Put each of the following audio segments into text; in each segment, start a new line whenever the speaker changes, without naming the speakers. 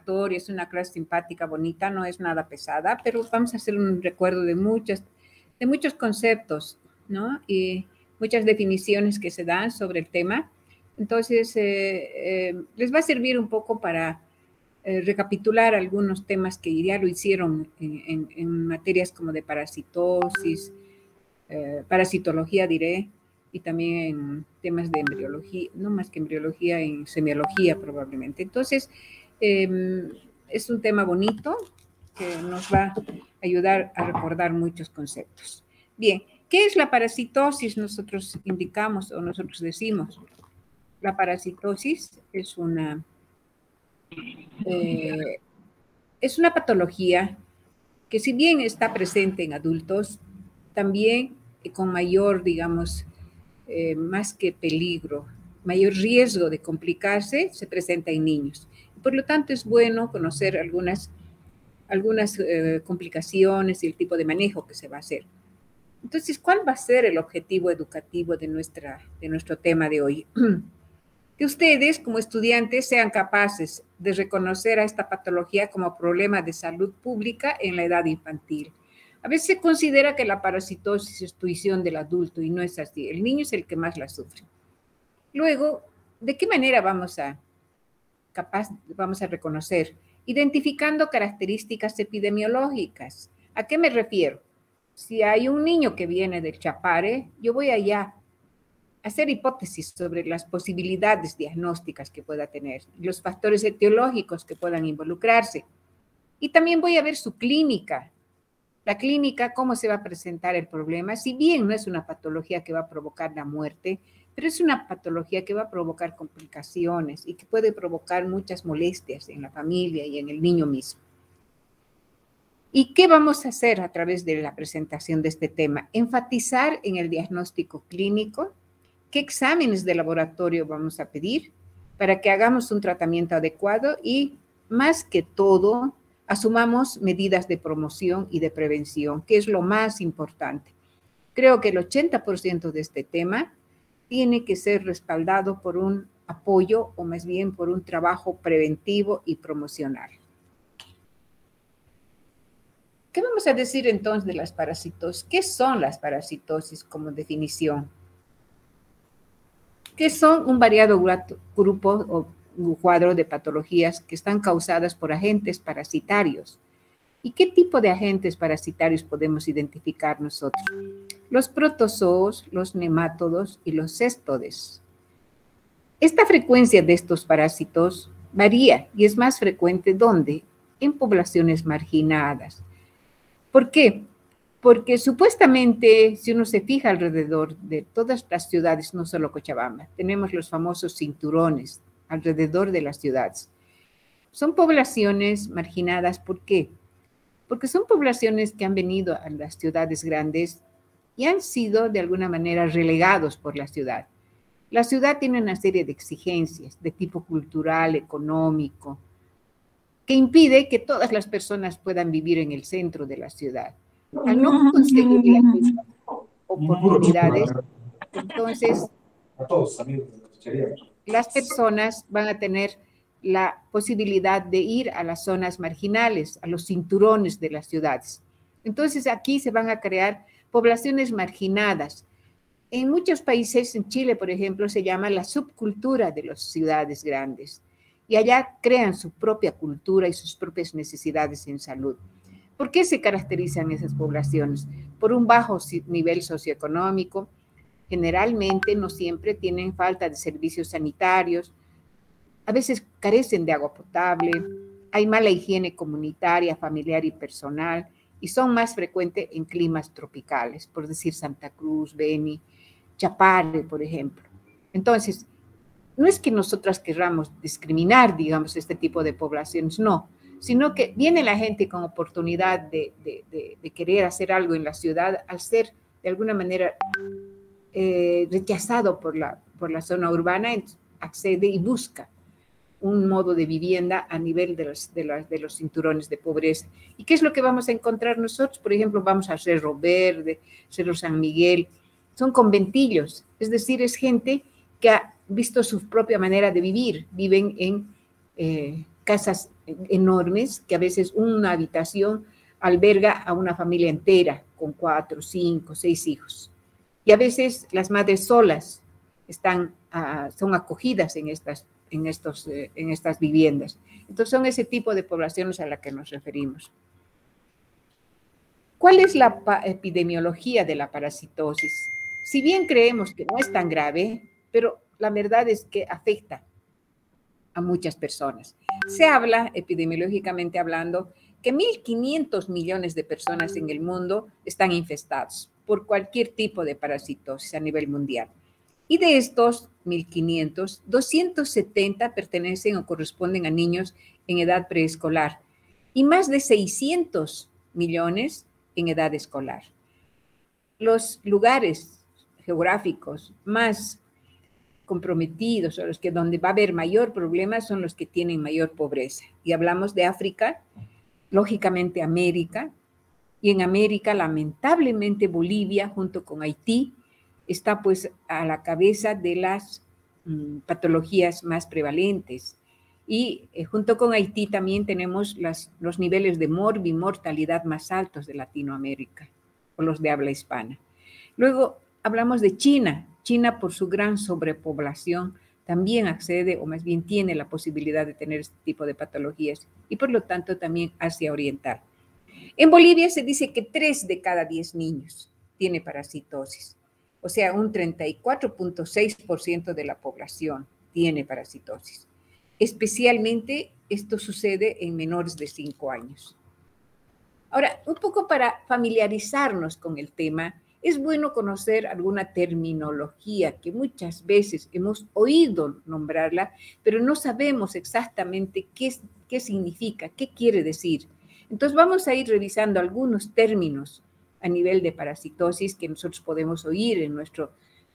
laboratorio, es una clase simpática, bonita, no es nada pesada, pero vamos a hacer un recuerdo de muchos conceptos, ¿no? Y muchas definiciones que se dan sobre el tema. Entonces, les va a servir un poco para recapitular algunos temas que ya lo hicieron en materias como de parasitosis, parasitología diré, y también en temas de embriología, no más que embriología, en semiología probablemente. Entonces, es un tema bonito que nos va a ayudar a recordar muchos conceptos. Bien, ¿qué es la parasitosis? Nosotros indicamos o nosotros decimos, la parasitosis es una patología que si bien está presente en adultos, también con mayor, digamos, más que peligro, mayor riesgo de complicarse, se presenta en niños. Por lo tanto, es bueno conocer algunas complicaciones y el tipo de manejo que se va a hacer. Entonces, ¿cuál va a ser el objetivo educativo de nuestro tema de hoy? Que ustedes, como estudiantes, sean capaces de reconocer a esta patología como problema de salud pública en la edad infantil. A veces se considera que la parasitosis es tuición del adulto y no es así. El niño es el que más la sufre. Luego, ¿de qué manera vamos a reconocer? Identificando características epidemiológicas. ¿A qué me refiero? Si hay un niño que viene del Chapare, yo voy allá a hacer hipótesis sobre las posibilidades diagnósticas que pueda tener, los factores etiológicos que puedan involucrarse. Y también voy a ver su clínica. La clínica, cómo se va a presentar el problema, si bien no es una patología que va a provocar la muerte, pero es una patología que va a provocar complicaciones y que puede provocar muchas molestias en la familia y en el niño mismo. ¿Y qué vamos a hacer a través de la presentación de este tema? Enfatizar en el diagnóstico clínico, qué exámenes de laboratorio vamos a pedir para que hagamos un tratamiento adecuado y, más que todo, asumamos medidas de promoción y de prevención, que es lo más importante. Creo que el 80% de este tema tiene que ser respaldado por un apoyo o más bien por un trabajo preventivo y promocional. ¿Qué vamos a decir entonces de las parasitosis? ¿Qué son las parasitosis como definición? Que son un variado grupo o un cuadro de patologías que están causadas por agentes parasitarios. ¿Y qué tipo de agentes parasitarios podemos identificar nosotros? Los protozoos, los nemátodos y los céstodes. Esta frecuencia de estos parásitos varía y es más frecuente ¿dónde? En poblaciones marginadas. ¿Por qué? Porque supuestamente, si uno se fija alrededor de todas las ciudades, no solo Cochabamba, tenemos los famosos cinturones alrededor de las ciudades. Son poblaciones marginadas, ¿por qué? Porque son poblaciones que han venido a las ciudades grandes y han sido de alguna manera relegados por la ciudad. La ciudad tiene una serie de exigencias de tipo cultural, económico, que impide que todas las personas puedan vivir en el centro de la ciudad. Al no conseguir las mismas oportunidades, entonces las personas van a tener la posibilidad de ir a las zonas marginales, a los cinturones de las ciudades. Entonces aquí se van a crear poblaciones marginadas. En muchos países, en Chile, por ejemplo, se llama la subcultura de las ciudades grandes. Y allá crean su propia cultura y sus propias necesidades en salud. ¿Por qué se caracterizan esas poblaciones? Por un bajo nivel socioeconómico, generalmente no siempre tienen falta de servicios sanitarios, a veces carecen de agua potable, hay mala higiene comunitaria, familiar y personal, y son más frecuentes en climas tropicales, por decir Santa Cruz, Beni, Chapare, por ejemplo. Entonces, no es que nosotras querramos discriminar, digamos, este tipo de poblaciones, no, sino que viene la gente con oportunidad de querer hacer algo en la ciudad al ser de alguna manera rechazado por la zona urbana, accede y busca un modo de vivienda a nivel de los cinturones de pobreza. ¿Y qué es lo que vamos a encontrar nosotros? Por ejemplo, vamos a Cerro Verde, Cerro San Miguel, son conventillos, es decir, es gente que ha visto su propia manera de vivir, viven en casas enormes, que a veces una habitación alberga a una familia entera con 4, 5, 6 hijos. Y a veces las madres solas son acogidas en estas viviendas. Entonces son ese tipo de poblaciones a las que nos referimos. ¿Cuál es la epidemiología de la parasitosis? Si bien creemos que no es tan grave, pero la verdad es que afecta a muchas personas. Se habla, epidemiológicamente hablando, que 1.500 millones de personas en el mundo están infestados por cualquier tipo de parasitosis a nivel mundial. Y de estos 1.500, 270 pertenecen o corresponden a niños en edad preescolar y más de 600 millones en edad escolar. Los lugares geográficos más comprometidos o los que donde va a haber mayor problema son los que tienen mayor pobreza. Y hablamos de África, lógicamente América, y en América lamentablemente Bolivia junto con Haití está pues a la cabeza de las patologías más prevalentes. Y junto con Haití también tenemos los niveles de mortalidad más altos de Latinoamérica, o los de habla hispana. Luego hablamos de China. China, por su gran sobrepoblación, también accede, o más bien tiene la posibilidad de tener este tipo de patologías, y por lo tanto también Asia Oriental. En Bolivia se dice que 3 de cada 10 niños tiene parasitosis, o sea, un 34.6% de la población tiene parasitosis. Especialmente esto sucede en menores de 5 años. Ahora, un poco para familiarizarnos con el tema, es bueno conocer alguna terminología que muchas veces hemos oído nombrarla, pero no sabemos exactamente qué significa, qué quiere decir. Entonces vamos a ir revisando algunos términos a nivel de parasitosis que nosotros podemos oír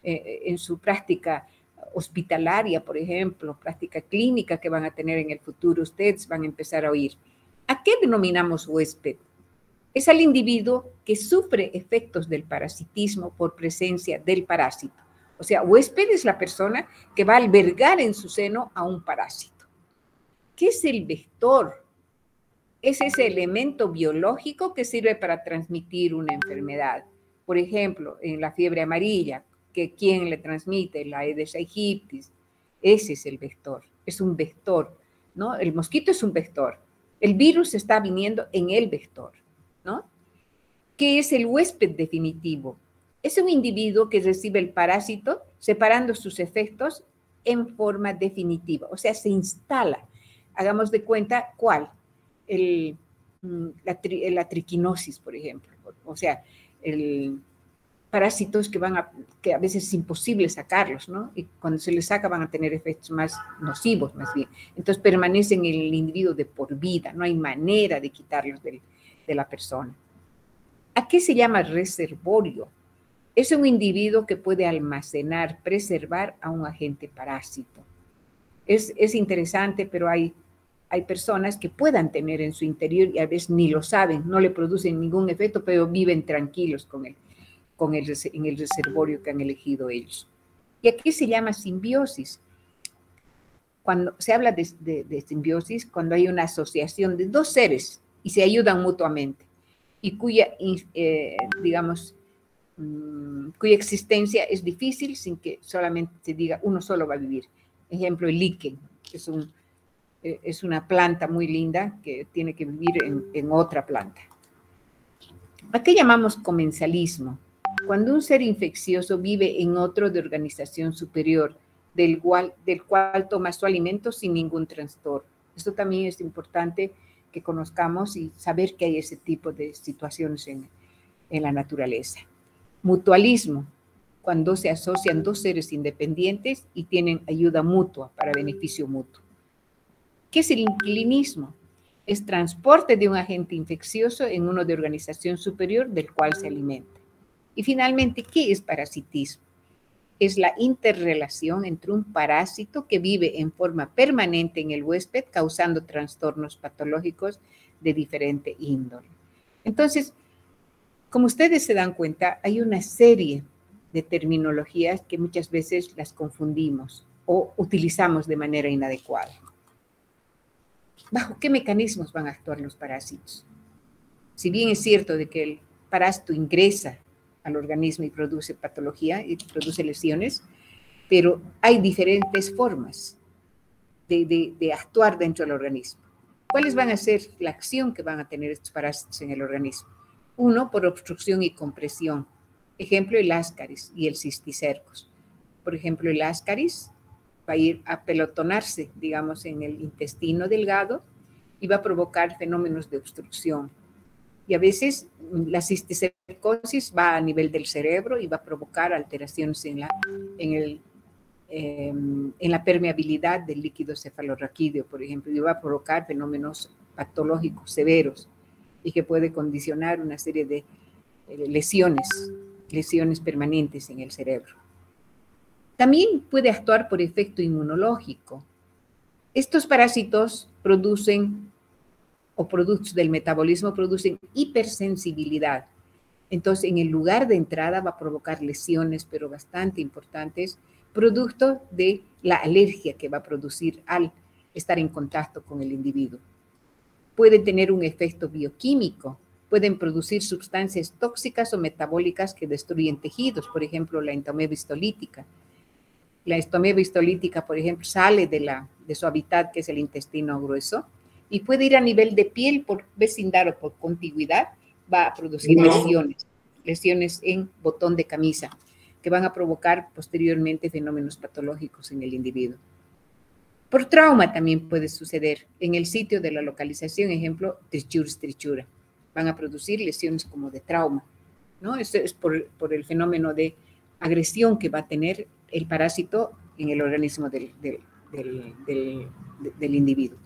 en su práctica hospitalaria, por ejemplo, práctica clínica que van a tener en el futuro, ustedes van a empezar a oír. ¿A qué denominamos huésped? Es al individuo que sufre efectos del parasitismo por presencia del parásito. O sea, huésped es la persona que va a albergar en su seno a un parásito. ¿Qué es el vector? Es ese elemento biológico que sirve para transmitir una enfermedad. Por ejemplo, en la fiebre amarilla, ¿quién le transmite? La Aedes aegypti. Ese es el vector, es un vector, ¿no? El mosquito es un vector. El virus está viniendo en el vector, ¿no? ¿Qué es el huésped definitivo? Es un individuo que recibe el parásito separando sus efectos en forma definitiva, o sea, se instala. Hagamos de cuenta, ¿cuál? La triquinosis, por ejemplo, o sea, parásitos que a veces es imposible sacarlos, ¿no? Y cuando se les saca van a tener efectos más nocivos, más bien. Entonces permanecen en el individuo de por vida, no hay manera de quitarlos de la persona. ¿A qué se llama reservorio? Es un individuo que puede almacenar, preservar a un agente parásito. Es interesante, pero hay personas que puedan tener en su interior y a veces ni lo saben, no le producen ningún efecto, pero viven tranquilos en el reservorio que han elegido ellos. ¿Y a qué se llama simbiosis? Cuando se habla de simbiosis, cuando hay una asociación de dos seres y se ayudan mutuamente y cuya existencia es difícil sin que solamente se diga uno solo va a vivir. Ejemplo, el líquen, que es una planta muy linda que tiene que vivir en otra planta. ¿A qué llamamos comensalismo? Cuando un ser infeccioso vive en otro de organización superior, del cual toma su alimento sin ningún trastorno. Esto también es importante que conozcamos y saber que hay ese tipo de situaciones en la naturaleza. Mutualismo, cuando se asocian dos seres independientes y tienen ayuda mutua para beneficio mutuo. ¿Qué es el inquilinismo? Es transporte de un agente infeccioso en uno de organización superior del cual se alimenta. Y finalmente, ¿qué es parasitismo? Es la interrelación entre un parásito que vive en forma permanente en el huésped, causando trastornos patológicos de diferente índole. Entonces, como ustedes se dan cuenta, hay una serie de terminologías que muchas veces las confundimos o utilizamos de manera inadecuada. ¿Bajo qué mecanismos van a actuar los parásitos? Si bien es cierto de que el parásito ingresa al organismo y produce patología y produce lesiones, pero hay diferentes formas de actuar dentro del organismo. ¿Cuáles van a ser la acción que van a tener estos parásitos en el organismo? Uno, por obstrucción y compresión. Ejemplo, el ascaris y el cisticercos. Por ejemplo, el ascaris va a ir a pelotonarse, digamos, en el intestino delgado y va a provocar fenómenos de obstrucción. Y a veces la cisticercosis va a nivel del cerebro y va a provocar alteraciones en la permeabilidad del líquido cefalorraquídeo, por ejemplo, y va a provocar fenómenos patológicos severos y que puede condicionar una serie de lesiones permanentes en el cerebro. También puede actuar por efecto inmunológico. Estos parásitos producen, o productos del metabolismo, producen hipersensibilidad. Entonces, en el lugar de entrada va a provocar lesiones, pero bastante importantes, producto de la alergia que va a producir al estar en contacto con el individuo. Pueden tener un efecto bioquímico, pueden producir sustancias tóxicas o metabólicas que destruyen tejidos, por ejemplo, la entomeba histolítica. La entomeba histolítica, por ejemplo, sale de su hábitat, que es el intestino grueso, y puede ir a nivel de piel por vecindad o por contigüidad, va a producir lesiones en botón de camisa, que van a provocar posteriormente fenómenos patológicos en el individuo. Por trauma también puede suceder. En el sitio de la localización, ejemplo, trichuris trichura, van a producir lesiones como de trauma, ¿no? Eso es por el fenómeno de agresión que va a tener el parásito en el organismo del individuo.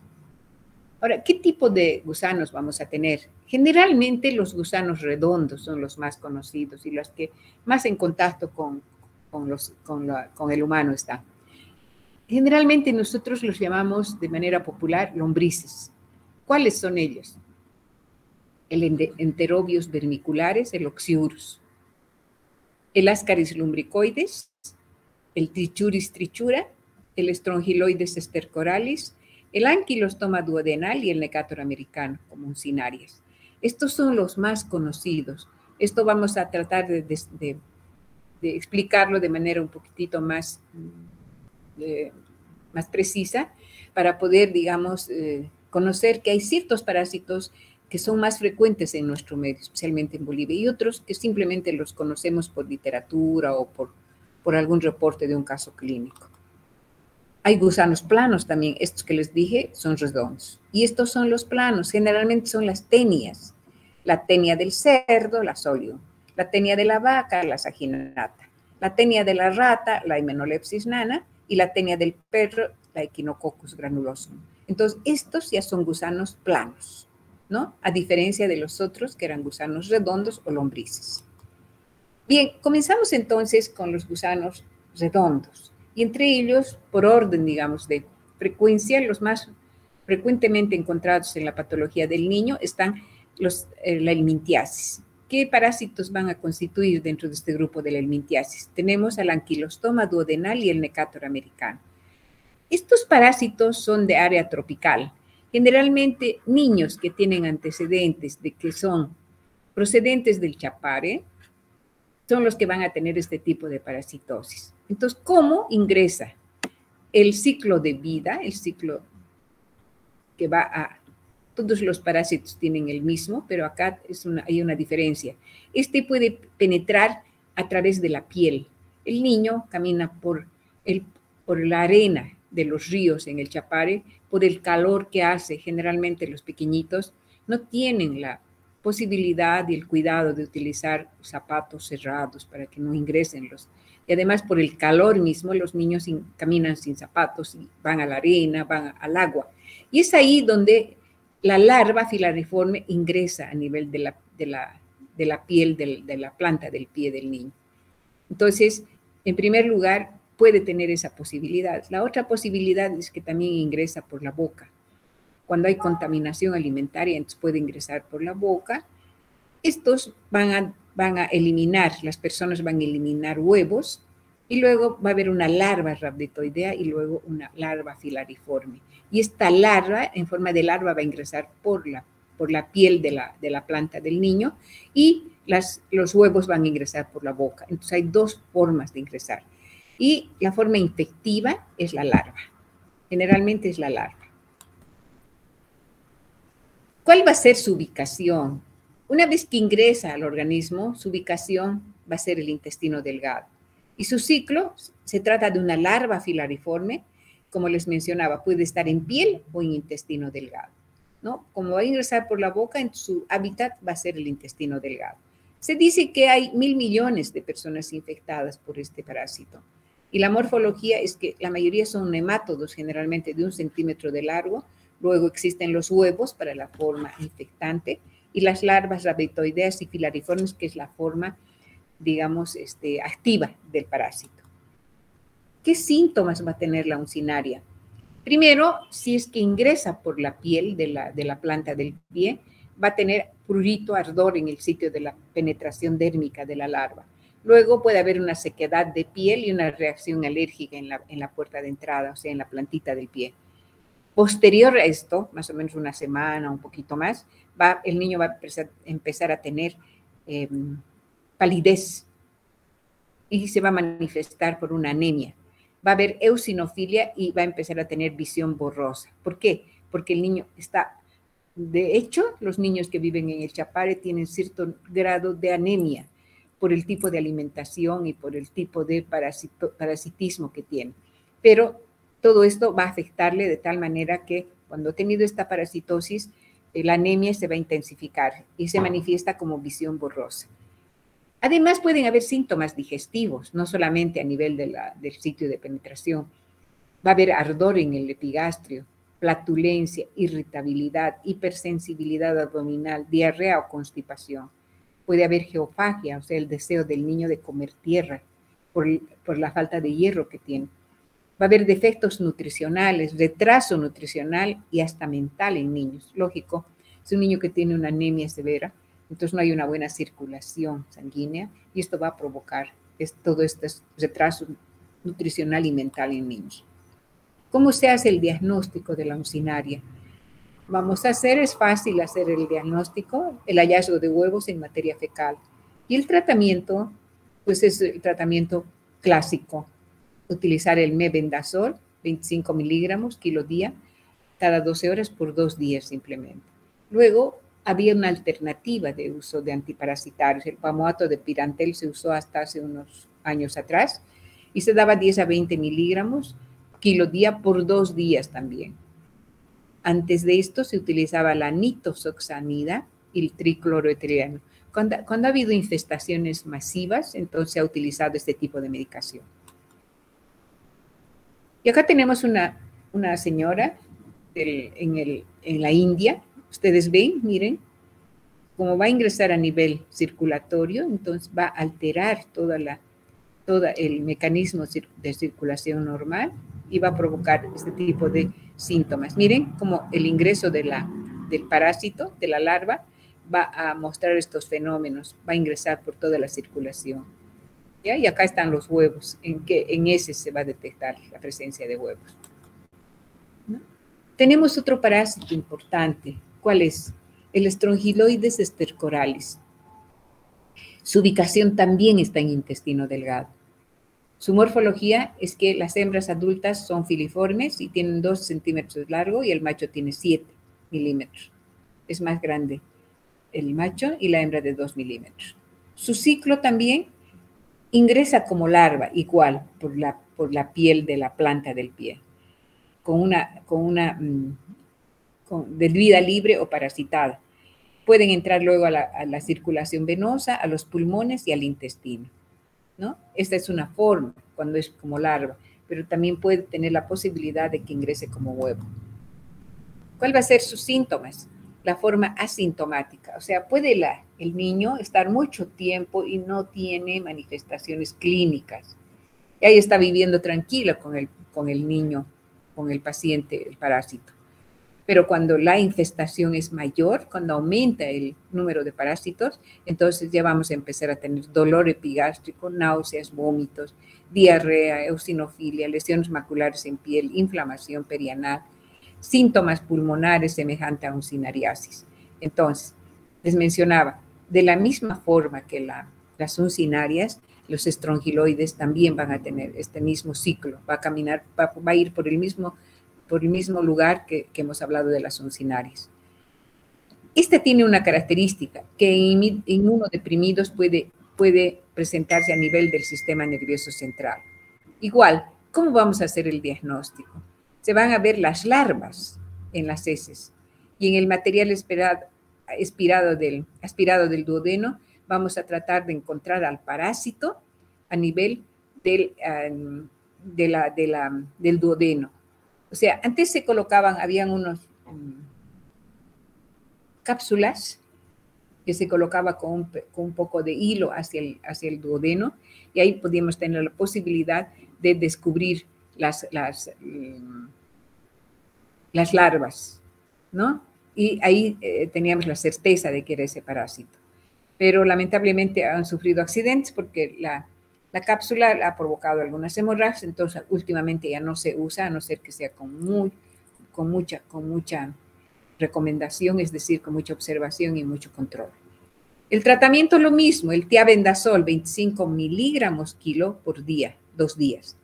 Ahora, ¿qué tipo de gusanos vamos a tener? Generalmente los gusanos redondos son los más conocidos y los que más en contacto con el humano están. Generalmente nosotros los llamamos de manera popular lombrices. ¿Cuáles son ellos? El Enterobius vermiculares, el Oxyurus, el Ascaris lumbricoides, el Trichuris trichura, el Strongyloides stercoralis, el Ankylostoma duodenal y el Necator americano, como uncinarias. Estos son los más conocidos. Esto vamos a tratar de explicarlo de manera un poquitito más precisa para poder, digamos, conocer que hay ciertos parásitos que son más frecuentes en nuestro medio, especialmente en Bolivia, y otros que simplemente los conocemos por literatura o por algún reporte de un caso clínico. Hay gusanos planos también, estos que les dije son redondos. Y estos son los planos, generalmente son las tenias. La tenia del cerdo, la solium. La tenia de la vaca, la saginata. La tenia de la rata, la Hymenopsis nana. Y la tenia del perro, la Echinococcus granulosum. Entonces, estos ya son gusanos planos, ¿no? A diferencia de los otros que eran gusanos redondos o lombrices. Bien, comenzamos entonces con los gusanos redondos. Y entre ellos, por orden, digamos, de frecuencia, los más frecuentemente encontrados en la patología del niño están la helminthiasis. ¿Qué parásitos van a constituir dentro de este grupo de la helminthiasis? Tenemos al Ankylostoma duodenal y el Necator americano. Estos parásitos son de área tropical. Generalmente, niños que tienen antecedentes de que son procedentes del Chapare son los que van a tener este tipo de parasitosis. Entonces, ¿cómo ingresa? El ciclo de vida, el ciclo que va a... Todos los parásitos tienen el mismo, pero acá hay una diferencia. Este puede penetrar a través de la piel. El niño camina por la arena de los ríos en el Chapare, por el calor que hace. Generalmente los pequeñitos no tienen la posibilidad y el cuidado de utilizar zapatos cerrados para que no ingresen los... Y además por el calor mismo, los niños caminan sin zapatos y van a la arena, van al agua. Y es ahí donde la larva filariforme ingresa a nivel de la piel, de la planta del pie del niño. Entonces, en primer lugar, puede tener esa posibilidad. La otra posibilidad es que también ingresa por la boca. Cuando hay contaminación alimentaria, entonces puede ingresar por la boca. Estos van a eliminar, las personas van a eliminar huevos Y luego va a haber una larva rhabditoidea y luego una larva filariforme. Y esta larva, en forma de larva, va a ingresar por la piel de la planta del niño y los huevos van a ingresar por la boca. Entonces hay dos formas de ingresar. Y la forma infectiva es la larva. Generalmente es la larva. ¿Cuál va a ser su ubicación? Una vez que ingresa al organismo, su ubicación va a ser el intestino delgado. Y su ciclo se trata de una larva filariforme, como les mencionaba, puede estar en piel o en intestino delgado, ¿no? Como va a ingresar por la boca, en su hábitat va a ser el intestino delgado. Se dice que hay 1.000 millones de personas infectadas por este parásito. Y la morfología es que la mayoría son nemátodos, generalmente de 1 centímetro de largo. Luego existen los huevos para la forma infectante y las larvas rhabditoideas y filariformes, que es la forma, digamos, activa del parásito. ¿Qué síntomas va a tener la uncinaria? Primero, si es que ingresa por la piel de la planta del pie, va a tener prurito, ardor en el sitio de la penetración dérmica de la larva. Luego puede haber una sequedad de piel y una reacción alérgica en la puerta de entrada, o sea, en la plantita del pie. Posterior a esto, más o menos una semana, un poquito más, el niño va a empezar a tener palidez y se va a manifestar por una anemia. Va a haber eosinofilia y va a empezar a tener visión borrosa. ¿Por qué? Porque el niño está, de hecho, los niños que viven en el Chapare tienen cierto grado de anemia por el tipo de alimentación y por el tipo de parasitismo que tiene. Pero todo esto va a afectarle de tal manera que cuando ha tenido esta parasitosis, la anemia se va a intensificar y se manifiesta como visión borrosa. Además, pueden haber síntomas digestivos, no solamente a nivel del sitio de penetración. Va a haber ardor en el epigastrio, flatulencia, irritabilidad, hipersensibilidad abdominal, diarrea o constipación. Puede haber geofagia, o sea, el deseo del niño de comer tierra por la falta de hierro que tiene. Va a haber defectos nutricionales, retraso nutricional y hasta mental en niños. Lógico, es un niño que tiene una anemia severa, entonces no hay una buena circulación sanguínea y esto va a provocar todo este retraso nutricional y mental en niños. ¿Cómo se hace el diagnóstico de la uncinaria? Es fácil hacer el diagnóstico, el hallazgo de huevos en materia fecal. Y el tratamiento, pues es el tratamiento clásico. Utilizar el mebendazol, 25 miligramos kilo día, cada 12 horas por 2 días simplemente. Luego, había una alternativa de uso de antiparasitarios. El pamoato de pirantel se usó hasta hace unos años atrás y se daba 10 a 20 miligramos kilo día por 2 días también. Antes de esto se utilizaba la nitoxoxanida y el tricloroetileno. Cuando ha habido infestaciones masivas, entonces se ha utilizado este tipo de medicación. Y acá tenemos una señora en la India. Ustedes ven, miren, cómo va a ingresar a nivel circulatorio, entonces va a alterar todo el mecanismo de circulación normal y va a provocar este tipo de síntomas. Miren cómo el ingreso del parásito, de la larva, va a mostrar estos fenómenos, va a ingresar por toda la circulación. ¿Ya? Y acá están los huevos, en ese se va a detectar la presencia de huevos. ¿No? Tenemos otro parásito importante. ¿Cuál es? El Strongyloides stercoralis. Su ubicación también está en intestino delgado. Su morfología es que las hembras adultas son filiformes y tienen 2 centímetros de largo y el macho tiene 7 milímetros. Es más grande el macho y la hembra de 2 milímetros. Su ciclo también ingresa como larva, igual, por la piel de la planta del pie, de vida libre o parasitada. Pueden entrar luego a la circulación venosa, a los pulmones y al intestino, ¿no? Esta es una forma, cuando es como larva, pero también puede tener la posibilidad de que ingrese como huevo. ¿Cuál va a ser sus síntomas? La forma asintomática, o sea, puede el niño estar mucho tiempo y no tiene manifestaciones clínicas. Y ahí está viviendo tranquilo con el niño, con el paciente, el parásito. Pero cuando la infestación es mayor, cuando aumenta el número de parásitos, entonces ya vamos a empezar a tener dolor epigástrico, náuseas, vómitos, diarrea, eosinofilia, lesiones maculares en piel, inflamación perianal, síntomas pulmonares semejantes a un cinariasis. Entonces, les mencionaba, de la misma forma que las uncinarias, los estrongiloides también van a tener este mismo ciclo, va a ir por el mismo lugar que hemos hablado de las uncinarias. Esta tiene una característica, que en inmunodeprimidos puede presentarse a nivel del sistema nervioso central. Igual, ¿cómo vamos a hacer el diagnóstico? Se van a ver las larvas en las heces y en el material aspirado del duodeno vamos a tratar de encontrar al parásito a nivel del duodeno. O sea, antes habían unos cápsulas que se colocaba con un poco de hilo hacia el duodeno y ahí podíamos tener la posibilidad de descubrir las larvas, ¿no? Y ahí teníamos la certeza de que era ese parásito. Pero lamentablemente han sufrido accidentes porque la cápsula ha provocado algunas hemorragias, entonces últimamente ya no se usa, a no ser que sea con mucha recomendación, es decir, con mucha observación y mucho control. El tratamiento es lo mismo, el tiabendazol, 25 miligramos kilo por día, 2 días.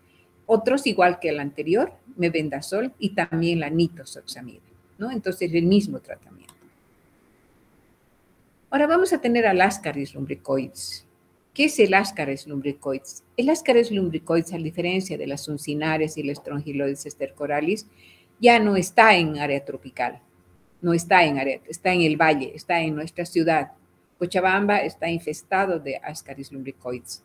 Otros, igual que el anterior, mebendazol y también la nitazoxamida, ¿no? Entonces, el mismo tratamiento. Ahora vamos a tener al Ascaris lumbricoides. ¿Qué es el Ascaris lumbricoides? El Ascaris lumbricoides, a diferencia de las uncinarias y el Strongyloides stercoralis, ya no está en área tropical, está en el valle, está en nuestra ciudad. Cochabamba está infestado de Ascaris lumbricoides.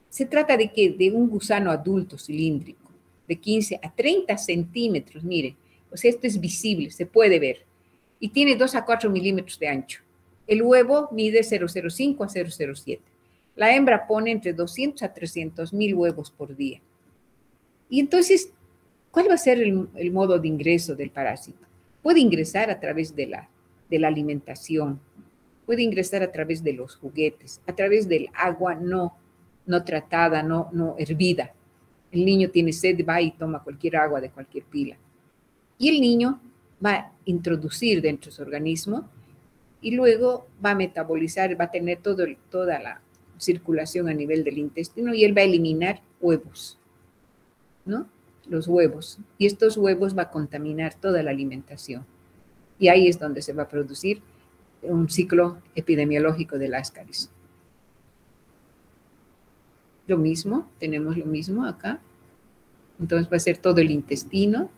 Se trata de un gusano adulto cilíndrico, de 15 a 30 centímetros, mire, o sea, esto es visible, se puede ver, y tiene 2 a 4 milímetros de ancho. El huevo mide 0,05 a 0,07. La hembra pone entre 200 a 300 mil huevos por día. Y entonces, ¿cuál va a ser el modo de ingreso del parásito? Puede ingresar a través de la alimentación, puede ingresar a través de los juguetes, a través del agua no tratada, no hervida. El niño tiene sed, va y toma cualquier agua de cualquier pila. Y el niño va a introducir dentro de su organismo y luego va a metabolizar, va a tener toda la circulación a nivel del intestino y él va a eliminar huevos, ¿no? Los huevos. Y estos huevos va a contaminar toda la alimentación. Y ahí es donde se va a producir un ciclo epidemiológico del Ascaris. Lo mismo, tenemos lo mismo acá. Entonces va a ser todo el intestino,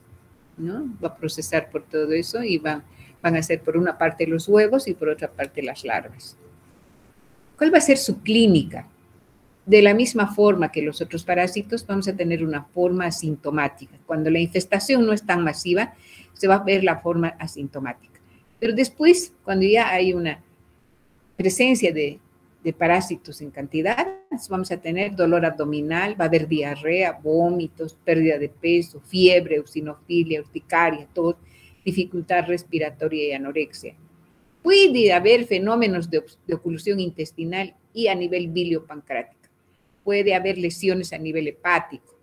¿no? Va a procesar por todo eso y van a ser por una parte los huevos y por otra parte las larvas. ¿Cuál va a ser su clínica? De la misma forma que los otros parásitos, vamos a tener una forma asintomática. Cuando la infestación no es tan masiva, se va a ver la forma asintomática. Pero después, cuando ya hay una presencia de parásitos en cantidad, vamos a tener dolor abdominal, va a haber diarrea, vómitos, pérdida de peso, fiebre, eosinofilia, urticaria, tos, dificultad respiratoria y anorexia. Puede haber fenómenos de oclusión intestinal y a nivel biliopancreático. Puede haber lesiones a nivel hepático.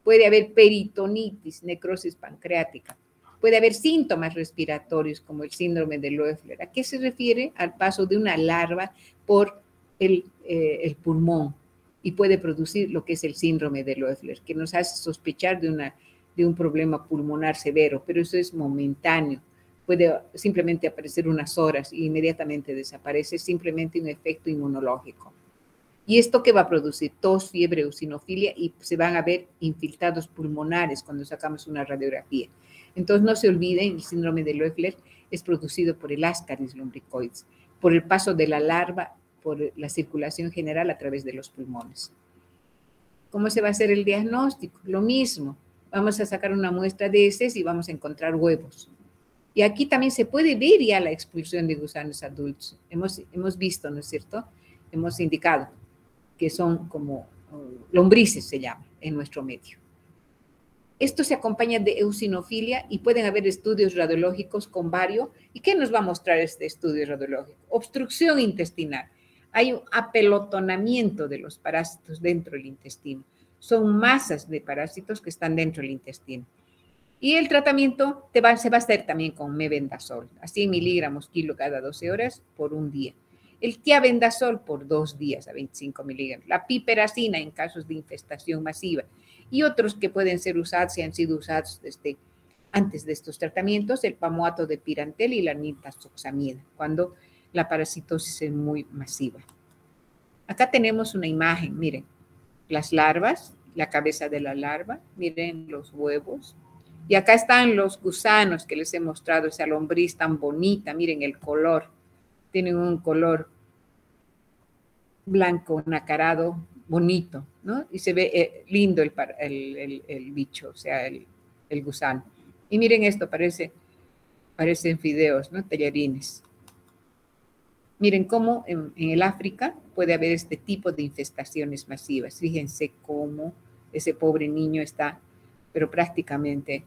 Puede haber peritonitis, necrosis pancreática. Puede haber síntomas respiratorios como el síndrome de Loeffler. ¿A qué se refiere? Al paso de una larva por el pulmón y puede producir lo que es el síndrome de Loeffler, que nos hace sospechar de un problema pulmonar severo, pero eso es momentáneo. Puede simplemente aparecer unas horas e inmediatamente desaparece, simplemente un efecto inmunológico. ¿Y esto qué va a producir? Tos, fiebre, eosinofilia y se van a ver infiltrados pulmonares cuando sacamos una radiografía. Entonces no se olviden, el síndrome de Loeffler es producido por el Ascaris lumbricoides, por el paso de la larva, por la circulación general a través de los pulmones. ¿Cómo se va a hacer el diagnóstico? Lo mismo, vamos a sacar una muestra de heces y vamos a encontrar huevos. Y aquí también se puede ver ya la expulsión de gusanos adultos. Hemos visto, ¿no es cierto? Hemos indicado que son como lombrices, se llama, en nuestro medio. Esto se acompaña de eosinofilia y pueden haber estudios radiológicos con vario. ¿Y qué nos va a mostrar este estudio radiológico? Obstrucción intestinal. Hay un apelotonamiento de los parásitos dentro del intestino. Son masas de parásitos que están dentro del intestino. Y el tratamiento se va a hacer también con mebendazol, a 100 miligramos kilo cada 12 horas por un día. El tiabendazol por 2 días a 25 miligramos. La piperacina en casos de infestación masiva. Y otros que pueden ser usados y han sido usados desde antes de estos tratamientos, el pamoato de pirantel y la nitazoxamida, cuando la parasitosis es muy masiva. Acá tenemos una imagen, miren, las larvas, la cabeza de la larva, miren los huevos. Y acá están los gusanos que les he mostrado, esa lombriz tan bonita, miren el color, tienen un color blanco, nacarado, bonito, ¿no? Y se ve lindo el bicho, o sea, el gusano. Y miren esto, parecen fideos, ¿no? Tallarines. Miren cómo en el África puede haber este tipo de infestaciones masivas. Fíjense cómo ese pobre niño está, pero prácticamente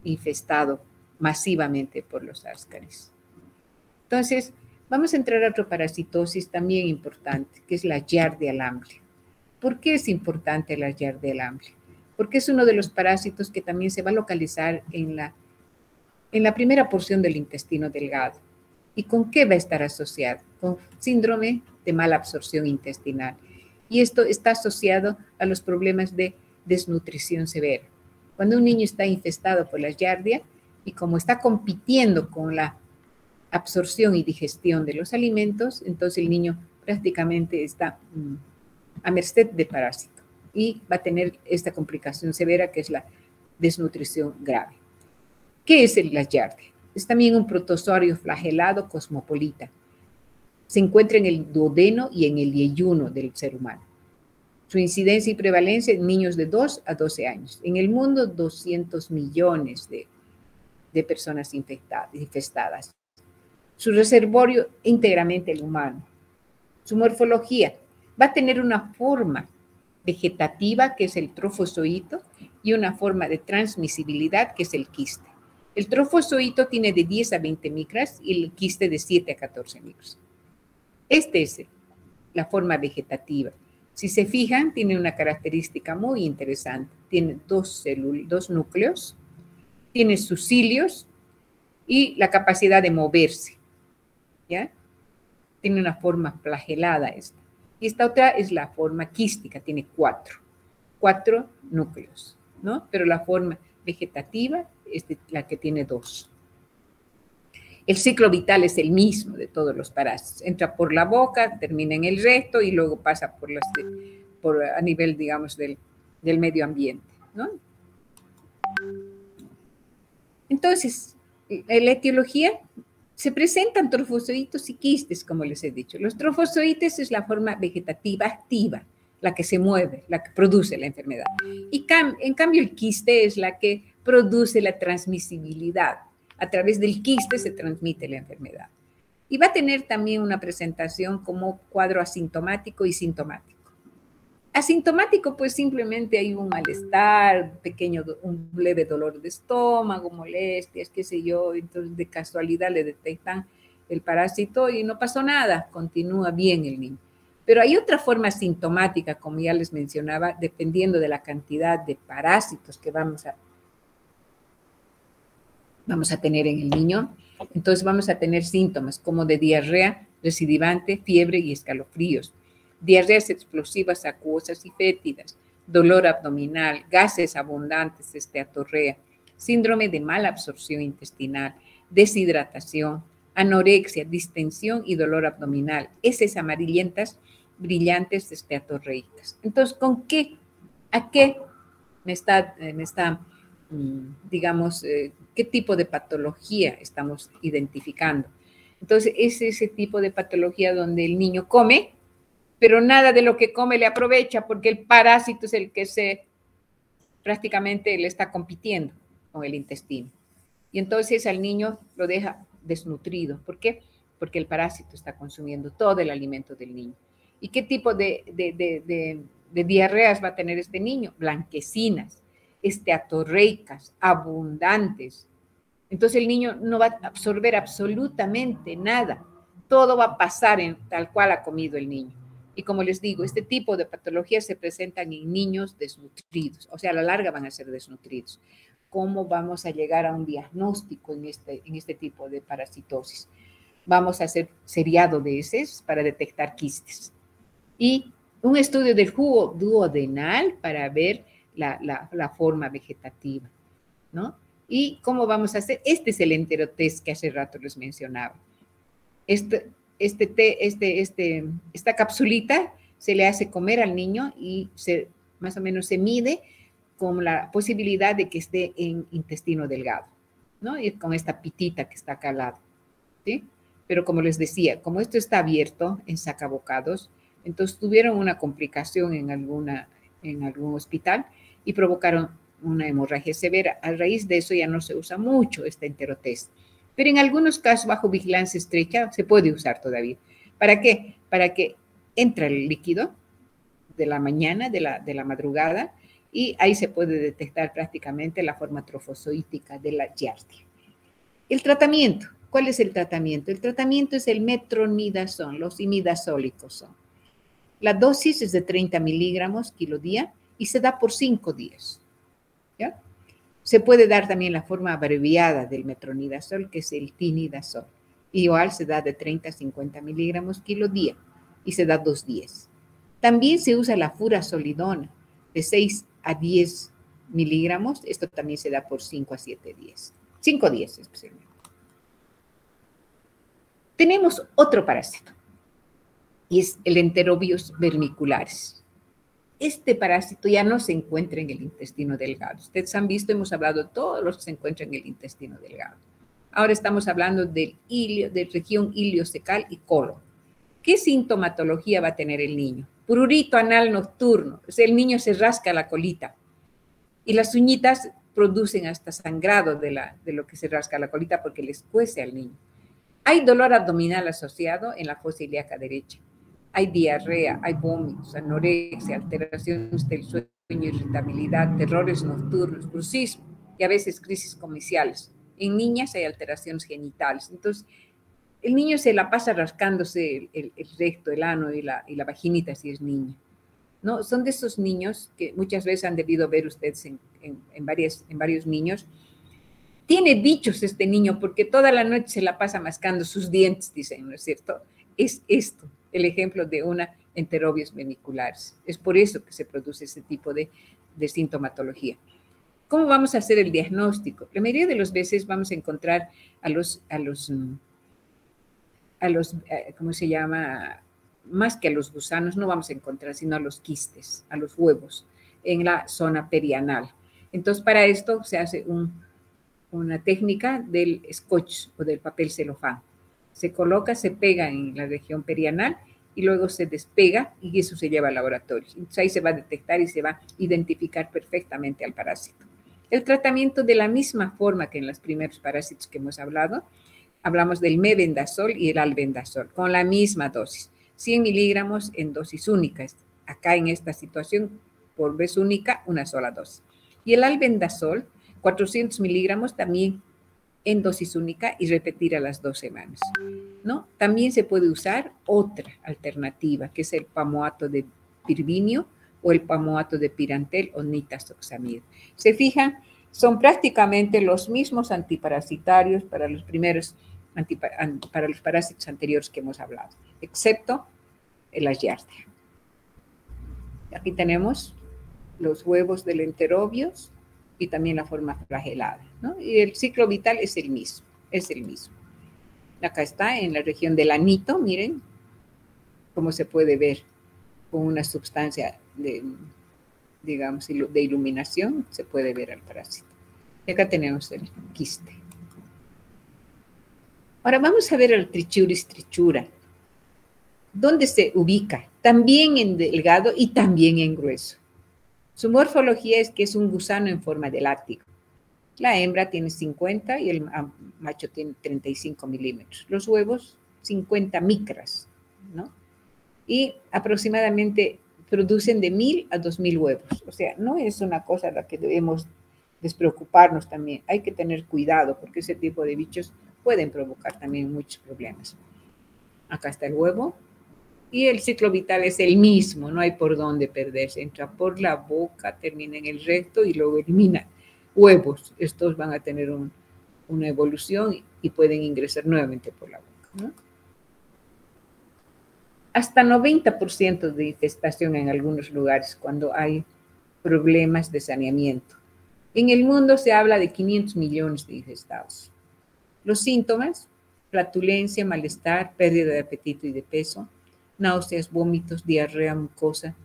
infestado masivamente por los ascaris. Entonces, vamos a entrar a otra parasitosis también importante, que es la Giardia lamblia. ¿Por qué es importante la Giardia lamblia? Porque es uno de los parásitos que también se va a localizar en la primera porción del intestino delgado. ¿Y con qué va a estar asociado? Con síndrome de mala absorción intestinal. Y esto está asociado a los problemas de desnutrición severa. Cuando un niño está infestado por la Giardia y como está compitiendo con la absorción y digestión de los alimentos, entonces el niño prácticamente está a merced de parásito y va a tener esta complicación severa que es la desnutrición grave. ¿Qué es la Giardia? Es también un protozoario flagelado cosmopolita. Se encuentra en el duodeno y en el yeyuno del ser humano. Su incidencia y prevalencia en niños de 2 a 12 años. En el mundo, 200 millones de personas infestadas. Su reservorio íntegramente el humano. Su morfología va a tener una forma vegetativa, que es el trofozoito, y una forma de transmisibilidad, que es el quiste. El trofozoito tiene de 10 a 20 micras y el quiste de 7 a 14 micras. Esta es la forma vegetativa. Si se fijan, tiene una característica muy interesante. Tiene dos núcleos, tiene sus cilios y la capacidad de moverse. ¿Ya? Tiene una forma flagelada esta. Y esta otra es la forma quística, tiene cuatro núcleos, ¿no? Pero la forma vegetativa es la que tiene 2. El ciclo vital es el mismo de todos los parásitos. Entra por la boca, termina en el recto y luego pasa a nivel, digamos, del medio ambiente, ¿no? Entonces, la etiología, se presentan trofozoitos y quistes, como les he dicho. Los trofozoites es la forma vegetativa activa, la que se mueve, la que produce la enfermedad. Y en cambio el quiste es la que produce la transmisibilidad. A través del quiste se transmite la enfermedad. Y va a tener también una presentación como cuadro asintomático y sintomático. Asintomático, pues simplemente hay un malestar, un leve dolor de estómago, molestias, qué sé yo, entonces de casualidad le detectan el parásito y no pasó nada, continúa bien el niño. Pero hay otra forma sintomática, como ya les mencionaba, dependiendo de la cantidad de parásitos que vamos a tener en el niño. Entonces vamos a tener síntomas como de diarrea recidivante, fiebre y escalofríos, diarreas explosivas acuosas y fétidas, dolor abdominal, gases abundantes, esteatorrea, síndrome de mala absorción intestinal, deshidratación, anorexia, distensión y dolor abdominal, heces amarillentas, brillantes, esteatorreicas. Entonces, ¿a qué me está digamos, qué tipo de patología estamos identificando? Entonces, es ese tipo de patología donde el niño come, pero nada de lo que come le aprovecha porque el parásito es el que prácticamente le está compitiendo con el intestino. Y entonces al niño lo deja desnutrido. ¿Por qué? Porque el parásito está consumiendo todo el alimento del niño. ¿Y qué tipo de diarreas va a tener este niño? Blanquecinas. esteatorreicas, abundantes. Entonces el niño no va a absorber absolutamente nada. Todo va a pasar en tal cual ha comido el niño. Y como les digo, este tipo de patologías se presentan en niños desnutridos, o sea, a la larga van a ser desnutridos. ¿Cómo vamos a llegar a un diagnóstico en este tipo de parasitosis? Vamos a hacer seriado de heces para detectar quistes. Y un estudio del jugo duodenal para ver la forma vegetativa, ¿no? ¿Y cómo vamos a hacer? Este es el enterotest que hace rato les mencionaba. Esta capsulita se le hace comer al niño y más o menos se mide con la posibilidad de que esté en intestino delgado, ¿no? Y con esta pitita que está acá al lado, ¿sí? Pero como les decía, como esto está abierto en sacabocados, entonces tuvieron una complicación en algún hospital y provocaron una hemorragia severa. A raíz de eso ya no se usa mucho este enterotest. Pero en algunos casos, bajo vigilancia estrecha, se puede usar todavía. ¿Para qué? Para que entra el líquido de la mañana, de la madrugada, y ahí se puede detectar prácticamente la forma trofozoítica de la giardia. El tratamiento. ¿Cuál es el tratamiento? El tratamiento es el metronidazol, los imidazólicos son. La dosis es de 30 miligramos kilo día y se da por 5 días. ¿Ya? Se puede dar también la forma abreviada del metronidazol, que es el tinidazol. Igual se da de 30 a 50 miligramos kilo día y se da 2 días. También se usa la furazolidona de 6 a 10 miligramos. Esto también se da por 5 a 7 días. 5 días especialmente. Tenemos otro parásito y es el Enterobius vermicularis. Este parásito ya no se encuentra en el intestino delgado. Ustedes han visto, hemos hablado de todos los que se encuentran en el intestino delgado. Ahora estamos hablando de región iliocecal y colon. ¿Qué sintomatología va a tener el niño? Prurito anal nocturno. O sea, el niño se rasca la colita y las uñitas producen hasta sangrado de lo que se rasca la colita porque les cuece al niño. Hay dolor abdominal asociado en la fosa ilíaca derecha. Hay diarrea, hay vómitos, anorexia, alteraciones del sueño, irritabilidad, terrores nocturnos, bruxismo y a veces crisis comiciales. En niñas hay alteraciones genitales. Entonces, el niño se la pasa rascándose el recto, el ano y la vaginita si es niña, ¿no? Son de esos niños que muchas veces han debido ver ustedes en varios niños. Tiene bichos este niño porque toda la noche se la pasa mascando sus dientes, dicen, ¿no es cierto? Es esto, el ejemplo de una Enterobius vermicularis. Es por eso que se produce ese tipo de sintomatología. ¿Cómo vamos a hacer el diagnóstico? La mayoría de las veces vamos a encontrar ¿cómo se llama? Más que a los gusanos, no vamos a encontrar, sino a los quistes, a los huevos, en la zona perianal. Entonces, para esto se hace una técnica del scotch o del papel celofán. Se coloca, se pega en la región perianal y luego se despega y eso se lleva al laboratorio. Entonces ahí se va a detectar y se va a identificar perfectamente al parásito. El tratamiento de la misma forma que en los primeros parásitos que hemos hablado, hablamos del mebendazol y el albendazol, con la misma dosis, 100 miligramos en dosis única. Acá en esta situación, por vez única, una sola dosis. Y el albendazol, 400 miligramos también en dosis única y repetir a las 2 semanas, ¿no? También se puede usar otra alternativa, que es el pamoato de pirvinio o el pamoato de pirantel o nitazoxamida. Se fijan, son prácticamente los mismos antiparasitarios para los parásitos anteriores que hemos hablado, excepto la giardia. Aquí tenemos los huevos del Enterobius y también la forma flagelada, ¿no? Y el ciclo vital es el mismo, Acá está en la región del anito, miren cómo se puede ver con una sustancia digamos, de iluminación, se puede ver al parásito. Y acá tenemos el quiste. Ahora vamos a ver el Trichuris trichura. ¿Dónde se ubica? También en delgado y también en grueso. Su morfología es que es un gusano en forma de látigo. La hembra tiene 50 y el macho tiene 35 milímetros. Los huevos, 50 micras, ¿no? Y aproximadamente producen de 1000 a 2000 huevos. O sea, no es una cosa a la que debemos despreocuparnos también. Hay que tener cuidado porque ese tipo de bichos pueden provocar también muchos problemas. Acá está el huevo. Y el ciclo vital es el mismo, no hay por dónde perderse. Entra por la boca, termina en el recto y luego elimina huevos. Estos van a tener una evolución y pueden ingresar nuevamente por la boca, ¿no? Hasta 90% de infestación en algunos lugares cuando hay problemas de saneamiento. En el mundo se habla de 500 millones de infestados. Los síntomas: flatulencia, malestar, pérdida de apetito y de peso, náuseas, vómitos, diarrea, mucosa,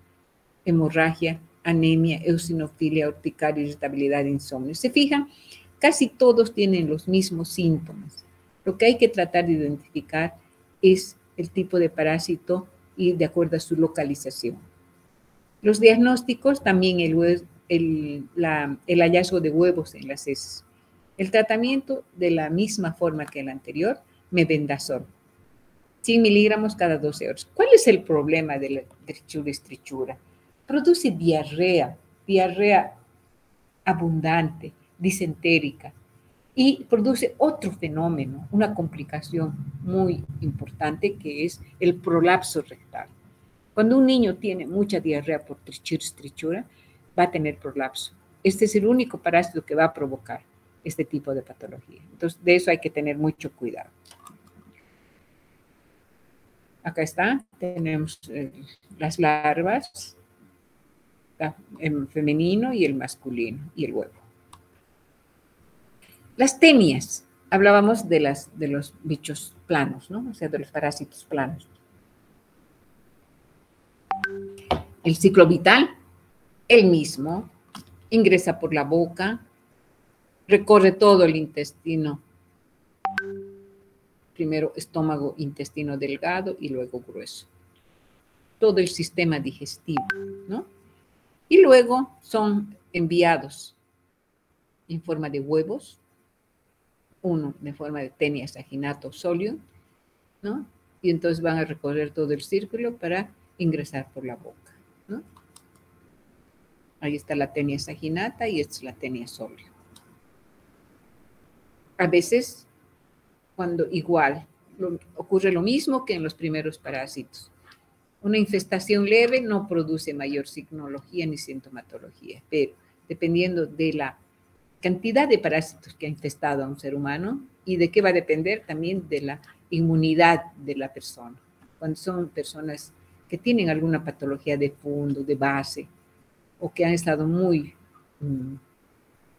hemorragia, anemia, eosinofilia, urticaria, irritabilidad, insomnio. ¿Se fijan? Casi todos tienen los mismos síntomas. Lo que hay que tratar de identificar es el tipo de parásito y de acuerdo a su localización. Los diagnósticos, también el hallazgo de huevos en las heces. El tratamiento de la misma forma que el anterior, mebendazol, 100 miligramos cada 12 horas. ¿Cuál es el problema de la estrichura? Produce diarrea abundante, disentérica, y produce otro fenómeno, una complicación muy importante que es el prolapso rectal. Cuando un niño tiene mucha diarrea por estrichura, va a tener prolapso. Este es el único parásito que va a provocar este tipo de patología. Entonces, de eso hay que tener mucho cuidado. Acá está, tenemos las larvas, el femenino y el masculino, y el huevo. Las tenias, hablábamos de los bichos planos, ¿no? O sea, de los parásitos planos. El ciclo vital, el mismo, ingresa por la boca, recorre todo el intestino, primero estómago, intestino delgado y luego grueso. Todo el sistema digestivo, ¿no? Y luego son enviados en forma de huevos, uno de forma de tenia saginato solium, ¿no? Y entonces van a recorrer todo el círculo para ingresar por la boca, ¿no? Ahí está la tenia saginata y esta es la tenia solium. A veces, cuando igual, ocurre lo mismo que en los primeros parásitos. Una infestación leve no produce mayor signología ni sintomatología, pero dependiendo de la cantidad de parásitos que ha infestado a un ser humano y de qué va a depender también de la inmunidad de la persona. Cuando son personas que tienen alguna patología de fondo, de base, o que han estado muy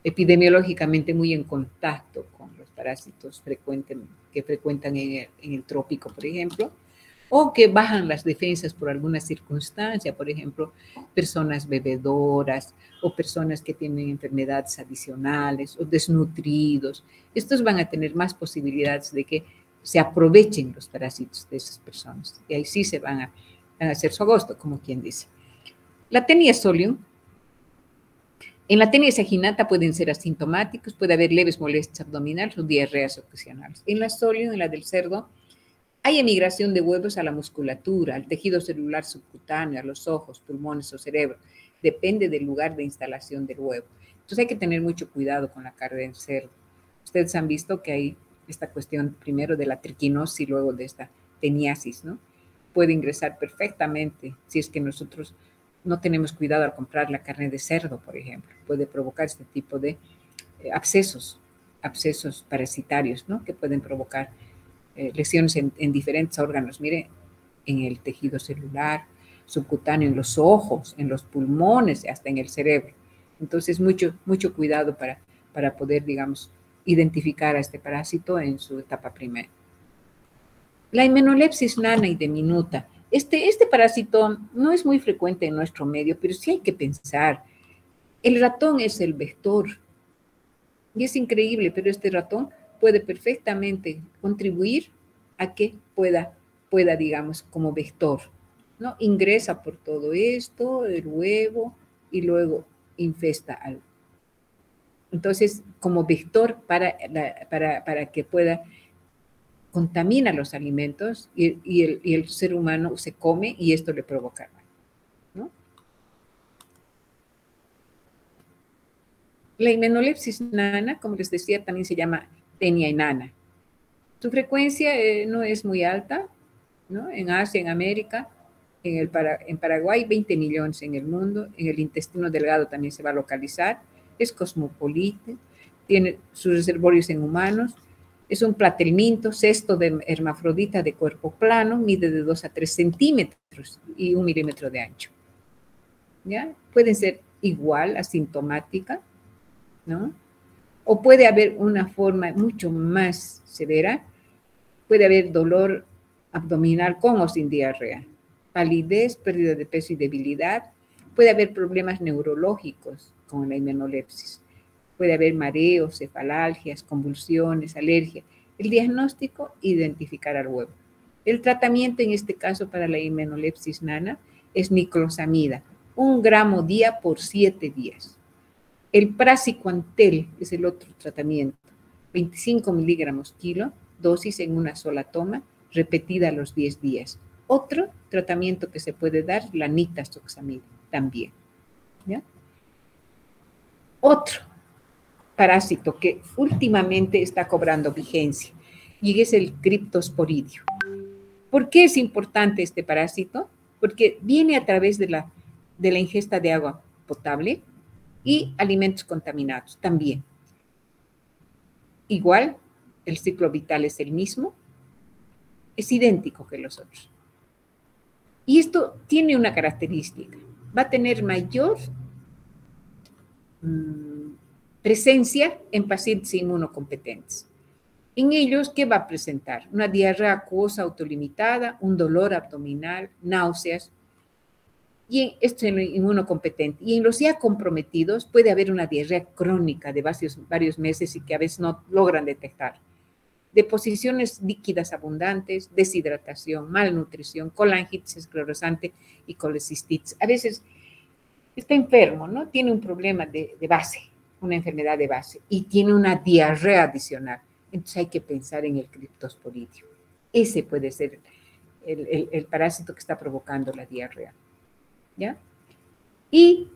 epidemiológicamente muy en contacto con los parásitos que frecuentan en el trópico, por ejemplo, o que bajan las defensas por alguna circunstancia, por ejemplo, personas bebedoras o personas que tienen enfermedades adicionales o desnutridos. Estos van a tener más posibilidades de que se aprovechen los parásitos de esas personas y ahí sí se van a hacer su agosto, como quien dice. La tenia solium. En la tenia saginata pueden ser asintomáticos, puede haber leves molestias abdominales o diarreas ocasionales. En la solium, en la del cerdo, hay emigración de huevos a la musculatura, al tejido celular subcutáneo, a los ojos, pulmones o cerebro. Depende del lugar de instalación del huevo. Entonces hay que tener mucho cuidado con la carne del cerdo. Ustedes han visto que hay esta cuestión primero de la triquinosis y luego de esta teniasis, ¿no? Puede ingresar perfectamente si es que nosotros no tenemos cuidado al comprar la carne de cerdo, por ejemplo. Puede provocar este tipo de abscesos parasitarios, ¿no? Que pueden provocar lesiones en diferentes órganos. Mire, en el tejido celular, subcutáneo, en los ojos, en los pulmones, hasta en el cerebro. Entonces, mucho cuidado para poder, digamos, identificar a este parásito en su etapa primera. La himenolepsis nana y diminuta. Este parásito no es muy frecuente en nuestro medio, pero sí hay que pensar. El ratón es el vector. Y es increíble, pero este ratón puede perfectamente contribuir a que pueda, digamos, como vector, ¿no? Ingresa por todo esto, el huevo, y luego infesta algo. Entonces, como vector para que pueda contamina los alimentos y el ser humano se come y esto le provoca, ¿no? La himenolepsis nana, como les decía, también se llama tenia enana. Su frecuencia no es muy alta, ¿no? En Asia, en América, en Paraguay, 20 millones en el mundo. En el intestino delgado también se va a localizar. Es cosmopolita, tiene sus reservorios en humanos. Es un platelminto, cesto de hermafrodita de cuerpo plano, mide de 2 a 3 centímetros y 1 milímetro de ancho. ¿Ya? Pueden ser igual, asintomática, ¿no? O puede haber una forma mucho más severa, puede haber dolor abdominal con o sin diarrea, palidez, pérdida de peso y debilidad, puede haber problemas neurológicos con la himenolepsis, puede haber mareos, cefalalgias, convulsiones, alergia. El diagnóstico, identificar al huevo. El tratamiento en este caso para la himenolepsis nana es niclosamida, 1 gramo día por 7 días. El praziquantel es el otro tratamiento, 25 miligramos kilo, dosis en una sola toma, repetida a los 10 días. Otro tratamiento que se puede dar, la nitazoxamida, también. ¿Ya? Otro parásito que últimamente está cobrando vigencia y es el criptosporidio. ¿Por qué es importante este parásito? Porque viene a través de la ingesta de agua potable y alimentos contaminados también. Igual, el ciclo vital es el mismo, es idéntico que los otros. Y esto tiene una característica, va a tener mayor presencia en pacientes inmunocompetentes. En ellos, ¿qué va a presentar? Una diarrea acuosa autolimitada, un dolor abdominal, náuseas, y esto en lo inmunocompetente. Y en los ya comprometidos puede haber una diarrea crónica de varios meses y que a veces no logran detectar. Deposiciones líquidas abundantes, deshidratación, malnutrición, colangitis esclerosante y colecistitis. A veces está enfermo, ¿no? Tiene un problema de base, una enfermedad de base y tiene una diarrea adicional. Entonces hay que pensar en el criptosporidio. Ese puede ser el parásito que está provocando la diarrea. ¿Ya? Y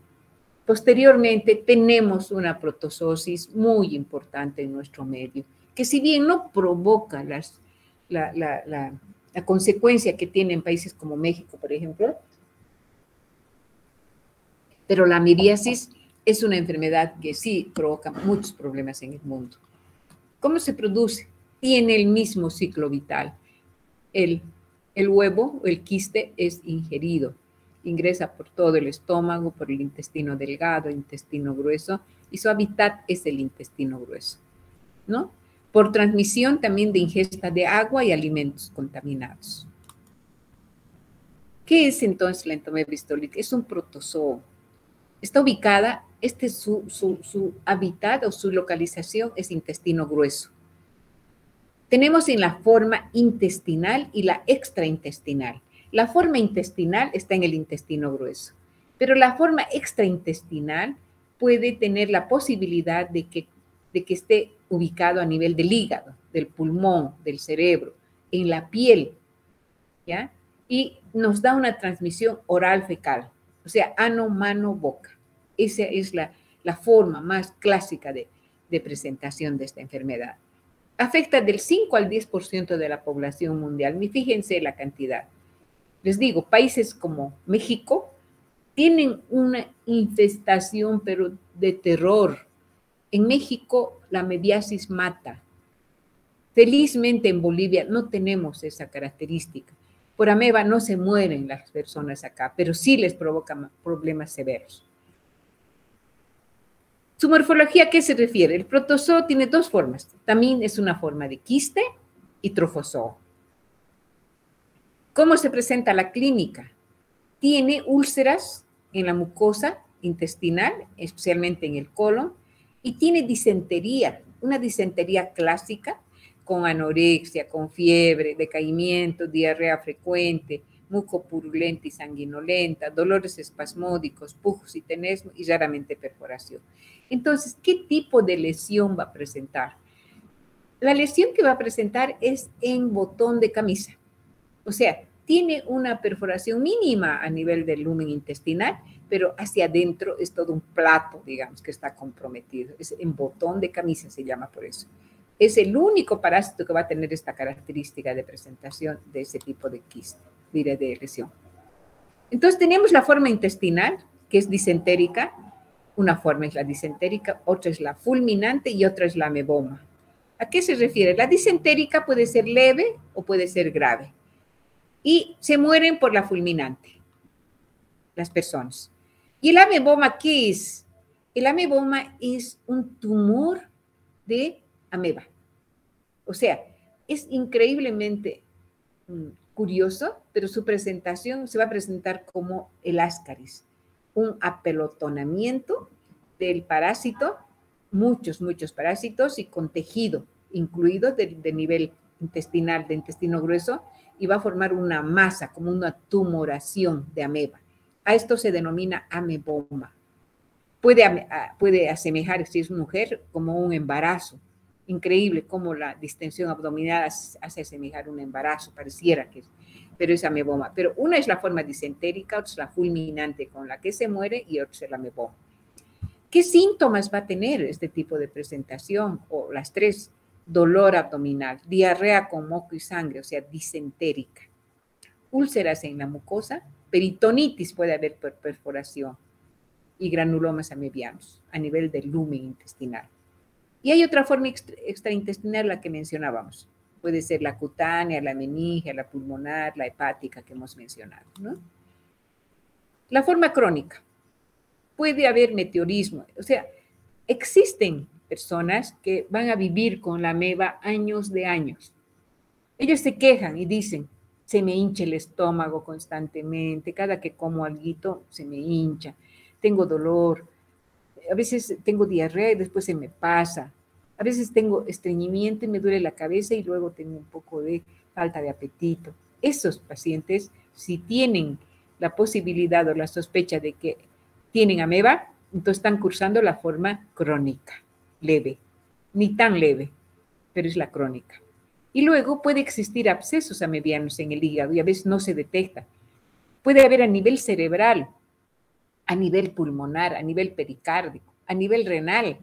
posteriormente tenemos una protozoosis muy importante en nuestro medio, que si bien no provoca la consecuencia que tiene en países como México, por ejemplo, pero la miriasis es una enfermedad que sí provoca muchos problemas en el mundo. ¿Cómo se produce? Tiene el mismo ciclo vital. El huevo, el quiste, es ingerido. Ingresa por todo el estómago, por el intestino delgado, intestino grueso, y su hábitat es el intestino grueso, ¿no? Por transmisión también de ingesta de agua y alimentos contaminados. ¿Qué es entonces la entomebistolitis? Es un protozoo. Está ubicada, su hábitat o su localización es intestino grueso. Tenemos en la forma intestinal y la extraintestinal. La forma intestinal está en el intestino grueso, pero la forma extraintestinal puede tener la posibilidad de que esté ubicado a nivel del hígado, del pulmón, del cerebro, en la piel, ¿ya? Y nos da una transmisión oral fecal, o sea, ano, mano, boca. Esa es la forma más clásica de presentación de esta enfermedad. Afecta del 5 al 10% de la población mundial. Fíjense la cantidad. Les digo, países como México tienen una infestación, pero de terror. En México la mediasis mata. Felizmente en Bolivia no tenemos esa característica. Por ameba no se mueren las personas acá, pero sí les provoca problemas severos. Su morfología, ¿a qué se refiere? El protozoo tiene dos formas. También es una forma de quiste y trofozoo. ¿Cómo se presenta la clínica? Tiene úlceras en la mucosa intestinal, especialmente en el colon, y tiene disentería, una disentería clásica con anorexia, con fiebre, decaimiento, diarrea frecuente, mucopurulenta y sanguinolenta, dolores espasmódicos, pujos y tenesmo y raramente perforación. Entonces, ¿qué tipo de lesión va a presentar? La lesión que va a presentar es en botón de camisa. O sea, tiene una perforación mínima a nivel del lumen intestinal, pero hacia adentro es todo un plato, digamos, que está comprometido. Es en botón de camisa, se llama por eso. Es el único parásito que va a tener esta característica de presentación de ese tipo de quiste, de lesión. Entonces tenemos la forma intestinal, que es disentérica. Una forma es la disentérica, otra es la fulminante y otra es la ameboma. ¿A qué se refiere? La disentérica puede ser leve o puede ser grave. Y se mueren por la fulminante, las personas. ¿Y el ameboma qué es? El ameboma es un tumor de ameba. O sea, es increíblemente curioso, pero su presentación se va a presentar como el ascaris, un apelotonamiento del parásito, muchos parásitos y con tejido incluido de nivel intestinal, de intestino grueso, y va a formar una masa, como una tumoración de ameba. A esto se denomina ameboma. Puede asemejar, si es mujer, como un embarazo. Increíble cómo la distensión abdominal hace asemejar un embarazo, pareciera que es, pero es ameboma. Pero una es la forma disentérica, otra es la fulminante con la que se muere y otra es el ameboma. ¿Qué síntomas va a tener este tipo de presentación? O las tres: dolor abdominal, diarrea con moco y sangre, o sea, disentérica, úlceras en la mucosa, peritonitis, puede haber perforación, y granulomas amebianos a nivel del lumen intestinal. Y hay otra forma extraintestinal, la que mencionábamos. Puede ser la cutánea, la meningia, la pulmonar, la hepática que hemos mencionado, ¿no? La forma crónica. Puede haber meteorismo. O sea, existen personas que van a vivir con la ameba años de años. Ellos se quejan y dicen: se me hincha el estómago constantemente, cada que como alguito se me hincha, tengo dolor, a veces tengo diarrea y después se me pasa, a veces tengo estreñimiento y me duele la cabeza y luego tengo un poco de falta de apetito. Esos pacientes, si tienen la posibilidad o la sospecha de que tienen ameba, entonces están cursando la forma crónica, leve, ni tan leve, pero es la crónica. Y luego puede existir abscesos amebianos en el hígado y a veces no se detecta. Puede haber a nivel cerebral, a nivel pulmonar, a nivel pericárdico, a nivel renal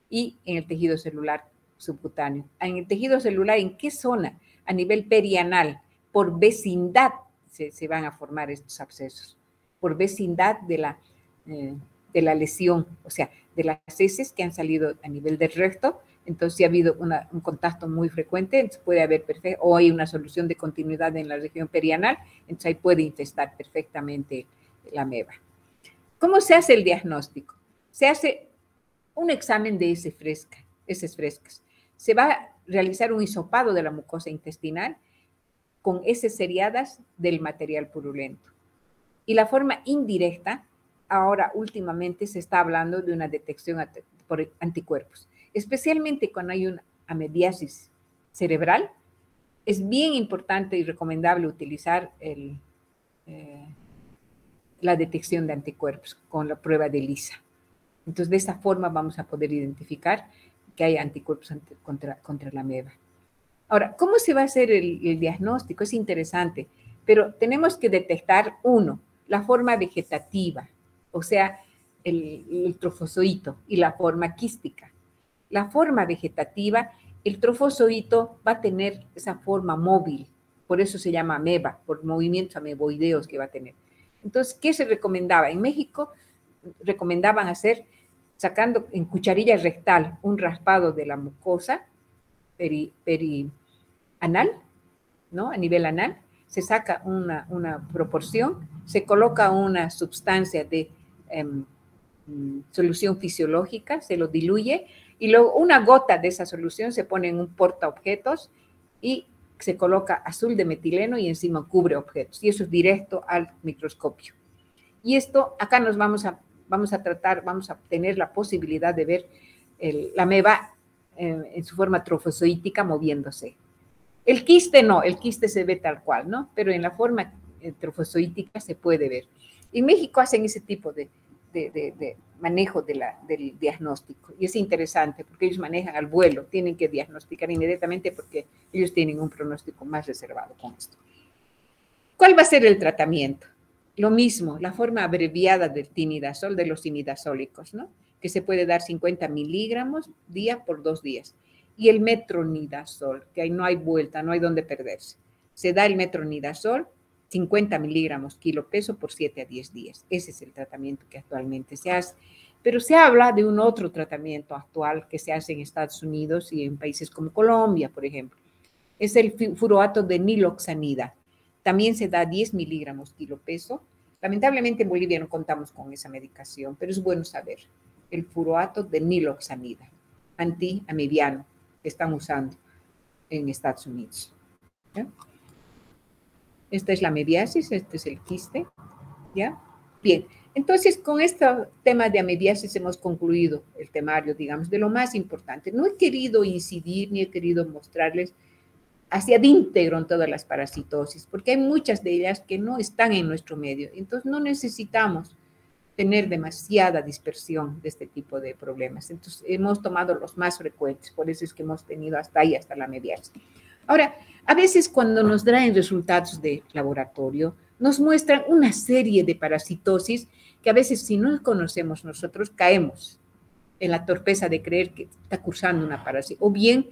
y en el tejido celular subcutáneo. En el tejido celular, ¿en qué zona? A nivel perianal, por vecindad se van a formar estos abscesos, por vecindad de la lesión, o sea, de las heces que han salido a nivel del recto. Entonces, si ha habido un contacto muy frecuente, entonces puede haber o hay una solución de continuidad en la región perianal, entonces ahí puede infestar perfectamente la ameba. ¿Cómo se hace el diagnóstico? Se hace un examen de heces frescas. Se va a realizar un hisopado de la mucosa intestinal con heces seriadas del material purulento. Y la forma indirecta, ahora últimamente se está hablando de una detección por anticuerpos. Especialmente cuando hay una amebiasis cerebral, es bien importante y recomendable utilizar la detección de anticuerpos con la prueba de ELISA. Entonces, de esa forma vamos a poder identificar que hay anticuerpos contra la ameba. Ahora, ¿cómo se va a hacer el diagnóstico? Es interesante, pero tenemos que detectar, uno, la forma vegetativa, o sea, el trofozoito, y la forma quística. La forma vegetativa, el trofozoito va a tener esa forma móvil, por eso se llama ameba, por movimientos ameboideos que va a tener. Entonces, ¿qué se recomendaba? En México recomendaban hacer, sacando en cucharilla rectal, un raspado de la mucosa perianal, ¿no? A nivel anal, se saca una proporción, se coloca una sustancia de solución fisiológica, se lo diluye y luego una gota de esa solución se pone en un portaobjetos y se coloca azul de metileno y encima cubre objetos, y eso es directo al microscopio. Y esto, acá nos vamos a tener la posibilidad de ver la ameba en su forma trofozoítica moviéndose. El quiste no, el quiste se ve tal cual, ¿no? Pero en la forma trofozoítica se puede ver. En México hacen ese tipo de manejo del diagnóstico. Y es interesante porque ellos manejan al vuelo, tienen que diagnosticar inmediatamente porque ellos tienen un pronóstico más reservado con esto. ¿Cuál va a ser el tratamiento? Lo mismo, la forma abreviada del tinidazol, de los imidazólicos, ¿no? Que se puede dar 50 miligramos día por 2 días. Y el metronidazol, que ahí no hay vuelta, no hay donde perderse. Se da el metronidazol, 50 miligramos kilo peso por 7 a 10 días. Ese es el tratamiento que actualmente se hace. Pero se habla de un otro tratamiento actual que se hace en Estados Unidos y en países como Colombia, por ejemplo. Es el furoato de niloxanida. También se da 10 miligramos kilo peso. Lamentablemente en Bolivia no contamos con esa medicación, pero es bueno saber. El furoato de niloxanida, antiamibiano, que están usando en Estados Unidos. ¿Ya? Esta es la amebiasis, este es el quiste. ¿Ya? Bien, entonces con este tema de amebiasis hemos concluido el temario, digamos, de lo más importante. No he querido incidir ni he querido mostrarles hacia de íntegro en todas las parasitosis, porque hay muchas de ellas que no están en nuestro medio. Entonces no necesitamos tener demasiada dispersión de este tipo de problemas. Entonces hemos tomado los más frecuentes, por eso es que hemos tenido hasta ahí, hasta la amebiasis. Ahora, a veces cuando nos traen resultados de laboratorio, nos muestran una serie de parasitosis que a veces si no conocemos nosotros caemos en la torpeza de creer que está cursando una parasitosis. O bien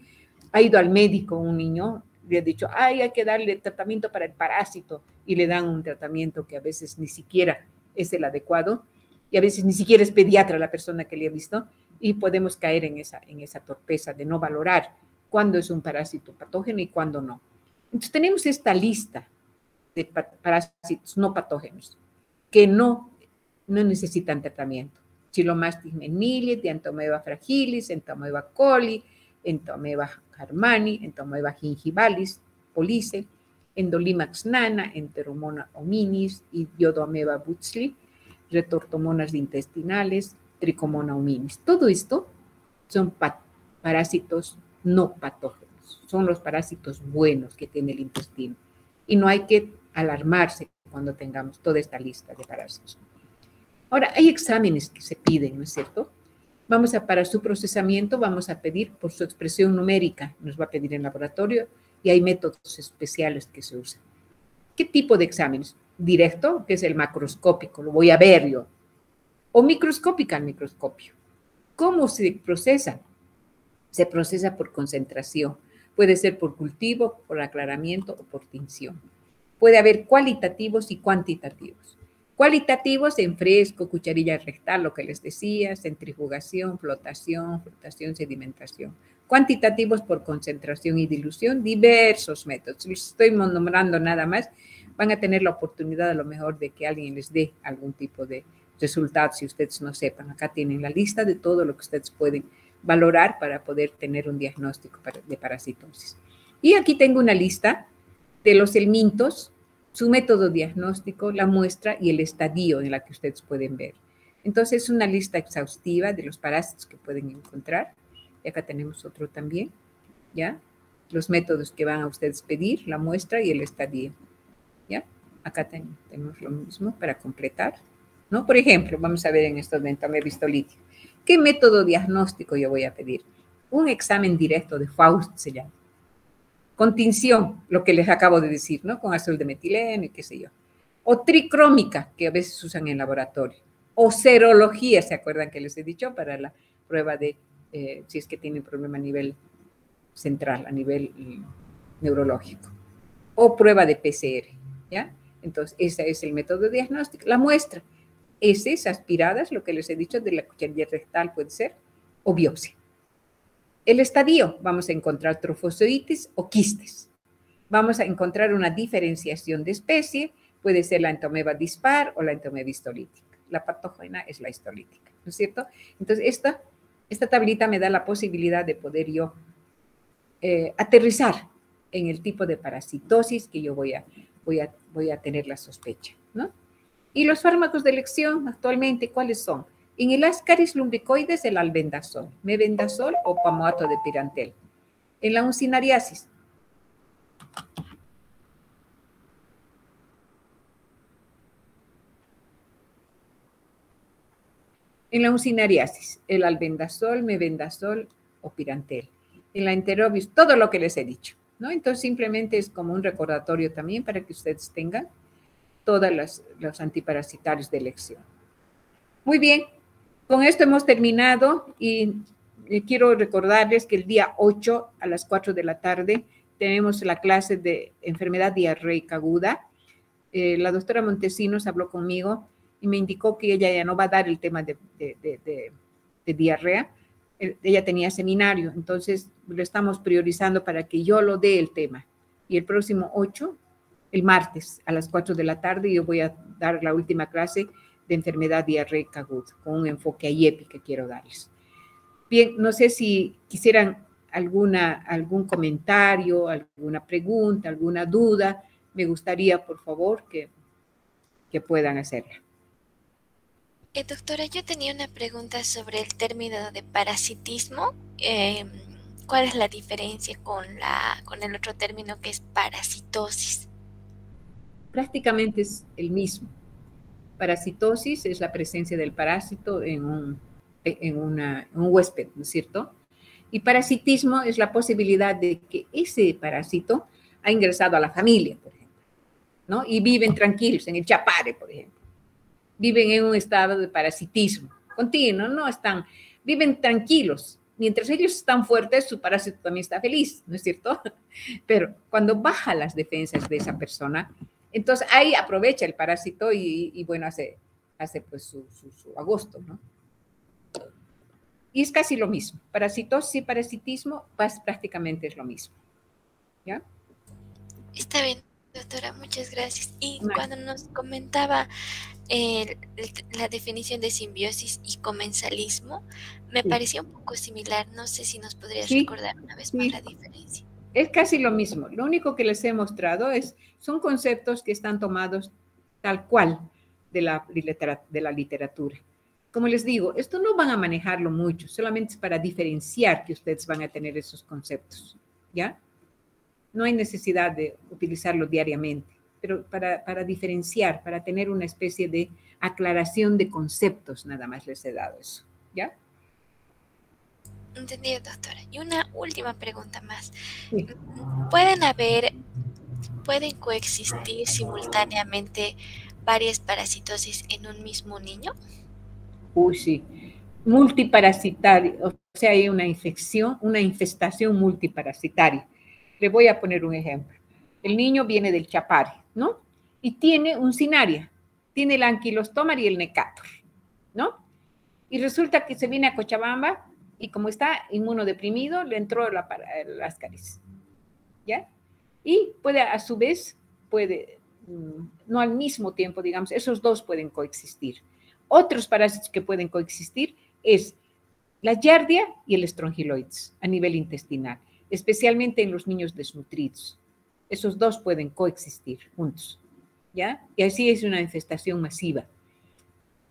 ha ido al médico un niño, le ha dicho, ay, hay que darle tratamiento para el parásito y le dan un tratamiento que a veces ni siquiera es el adecuado y a veces ni siquiera es pediatra la persona que le ha visto y podemos caer en esa torpeza de no valorar cuándo es un parásito patógeno y cuándo no. Entonces tenemos esta lista de parásitos no patógenos que no necesitan tratamiento. Chilomastis menile, Diantomeba fragilis, Entomeba coli, Entomeba harmani, Entomeba gingivalis, police, Endolimax nana, Enteromona hominis, Idiodomeba butzli, retortomonas intestinales, Tricomona hominis. Todo esto son parásitos no patógenos, son los parásitos buenos que tiene el intestino. Y no hay que alarmarse cuando tengamos toda esta lista de parásitos. Ahora, hay exámenes que se piden, ¿no es cierto? Para su procesamiento vamos a pedir por su expresión numérica, nos va a pedir en laboratorio y hay métodos especiales que se usan. ¿Qué tipo de exámenes? Directo, que es el macroscópico, lo voy a ver yo. O microscópica al microscopio. ¿Cómo se procesa? Se procesa por concentración. Puede ser por cultivo, por aclaramiento o por tinción. Puede haber cualitativos y cuantitativos. Cualitativos en fresco, cucharilla rectal, lo que les decía, centrifugación, flotación, sedimentación. Cuantitativos por concentración y dilución, diversos métodos. Les estoy nombrando nada más. Van a tener la oportunidad a lo mejor de que alguien les dé algún tipo de resultado si ustedes no sepan. Acá tienen la lista de todo lo que ustedes pueden valorar para poder tener un diagnóstico de parasitosis. Y aquí tengo una lista de los helmintos, su método diagnóstico, la muestra y el estadio en la que ustedes pueden ver. Entonces, es una lista exhaustiva de los parásitos que pueden encontrar. Y acá tenemos otro también, ¿ya? Los métodos que van a ustedes pedir, la muestra y el estadio, ¿ya? Acá tenemos lo mismo para completar, ¿no? Por ejemplo, vamos a ver en estos momentos, me he visto litio. ¿Qué método diagnóstico yo voy a pedir? Un examen directo de Faust se llama. Con tinción, lo que les acabo de decir, ¿no? Con azul de metileno y qué sé yo. O tricrómica, que a veces usan en laboratorio. O serología, ¿se acuerdan que les he dicho? Para la prueba de si es que tienen problema a nivel central, a nivel neurológico. O prueba de PCR, ¿ya? Entonces, ese es el método de diagnóstico. La muestra, heces aspiradas, lo que les he dicho, de la cucharilla rectal puede ser, o biopsia. El estadio, vamos a encontrar trofozoites o quistes. Vamos a encontrar una diferenciación de especie, puede ser la entomeba dispar o la entomeba histolítica. La patógena es la histolítica, ¿no es cierto? Entonces, esta tablita me da la posibilidad de poder yo aterrizar en el tipo de parasitosis que yo voy a tener la sospecha, ¿no? Y los fármacos de elección actualmente, ¿cuáles son? En el Ascaris lumbricoides, el albendazol, mebendazol o pamoato de pirantel. En la uncinariasis, el albendazol, mebendazol o pirantel. En la enterobius, todo lo que les he dicho, ¿no? Entonces simplemente es como un recordatorio también para que ustedes tengan. todos los antiparasitarios de elección. Muy bien, con esto hemos terminado y quiero recordarles que el día 8 a las 4 de la tarde tenemos la clase de enfermedad diarreica aguda. La doctora Montesinos habló conmigo y me indicó que ella ya no va a dar el tema de diarrea. Ella tenía seminario, entonces lo estamos priorizando para que yo lo dé el tema. Y el próximo 8, el martes a las 4 de la tarde, yo voy a dar la última clase de enfermedad diarreica aguda, con un enfoque a IEPI que quiero darles. Bien, no sé si quisieran algún comentario, alguna pregunta, alguna duda. Me gustaría, por favor, que puedan hacerla.
Doctora, yo tenía una pregunta sobre el término de parasitismo. ¿Cuál es la diferencia con el otro término que es parasitosis?
Prácticamente es el mismo. Parasitosis es la presencia del parásito en un huésped, ¿no es cierto? Y parasitismo es la posibilidad de que ese parásito ha ingresado a la familia, por ejemplo, ¿no? Y viven tranquilos, en el Chapare, por ejemplo. Viven en un estado de parasitismo continuo, viven tranquilos. Mientras ellos están fuertes, su parásito también está feliz, ¿no es cierto? Pero cuando bajan las defensas de esa persona, entonces ahí aprovecha el parásito y bueno, hace pues su agosto, ¿no? Y es casi lo mismo. Parasitosis y parasitismo prácticamente es lo mismo. ¿Ya?
Está bien, doctora, muchas gracias. Y cuando nos comentaba la definición de simbiosis y comensalismo, me parecía un poco similar. No sé si nos podrías recordar una vez más la diferencia.
Es casi lo mismo. Lo único que les he mostrado son conceptos que están tomados tal cual de la literatura. Como les digo, esto no van a manejarlo mucho, solamente es para diferenciar que ustedes van a tener esos conceptos, ¿ya? No hay necesidad de utilizarlo diariamente, pero para diferenciar, para tener una especie de aclaración de conceptos, nada más les he dado eso, ¿ya?
Entendido, doctora. Y una última pregunta más.
Sí.
¿Pueden coexistir simultáneamente varias parasitosis en un mismo niño?
Uy, sí. Multiparasitario, o sea, hay una infestación multiparasitaria. Le voy a poner un ejemplo. El niño viene del Chapare, ¿no? Y tiene un Cnidaria, tiene el Ankylostomar y el Necator, ¿no? Y resulta que se viene a Cochabamba y como está inmunodeprimido, le entró la ascaris, ¿ya? Y a su vez, no al mismo tiempo, digamos, esos dos pueden coexistir. Otros parásitos que pueden coexistir es la Giardia y el Strongyloides a nivel intestinal, especialmente en los niños desnutridos. Esos dos pueden coexistir juntos, ¿ya? Y así es una infestación masiva.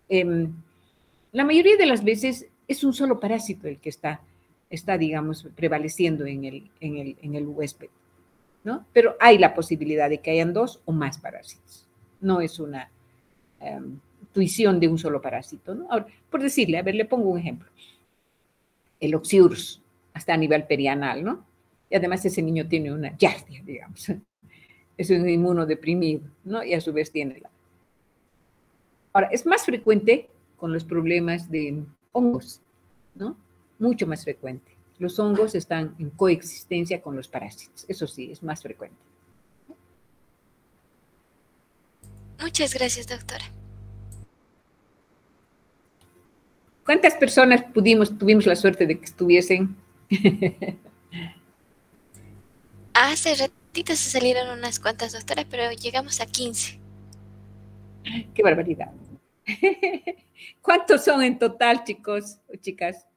La mayoría de las veces es un solo parásito el que está digamos, prevaleciendo en el huésped, ¿no? Pero hay la posibilidad de que hayan dos o más parásitos. No es una tuición de un solo parásito, ¿no? Ahora, por decirle, a ver, le pongo un ejemplo. El Oxiurus, hasta a nivel perianal, ¿no? Y además ese niño tiene una Giardia, digamos. Es un inmunodeprimido, ¿no? Y a su vez tiene la... Ahora, es más frecuente con los problemas de hongos, ¿no? Mucho más frecuente. Los hongos están en coexistencia con los parásitos. Eso sí, es más frecuente.
Muchas gracias, doctora.
¿Cuántas personas tuvimos la suerte de que estuviesen?
Hace ratito se salieron unas cuantas, doctora, pero llegamos a 15.
¡Qué barbaridad! ¿Cuántos son en total, chicos o chicas?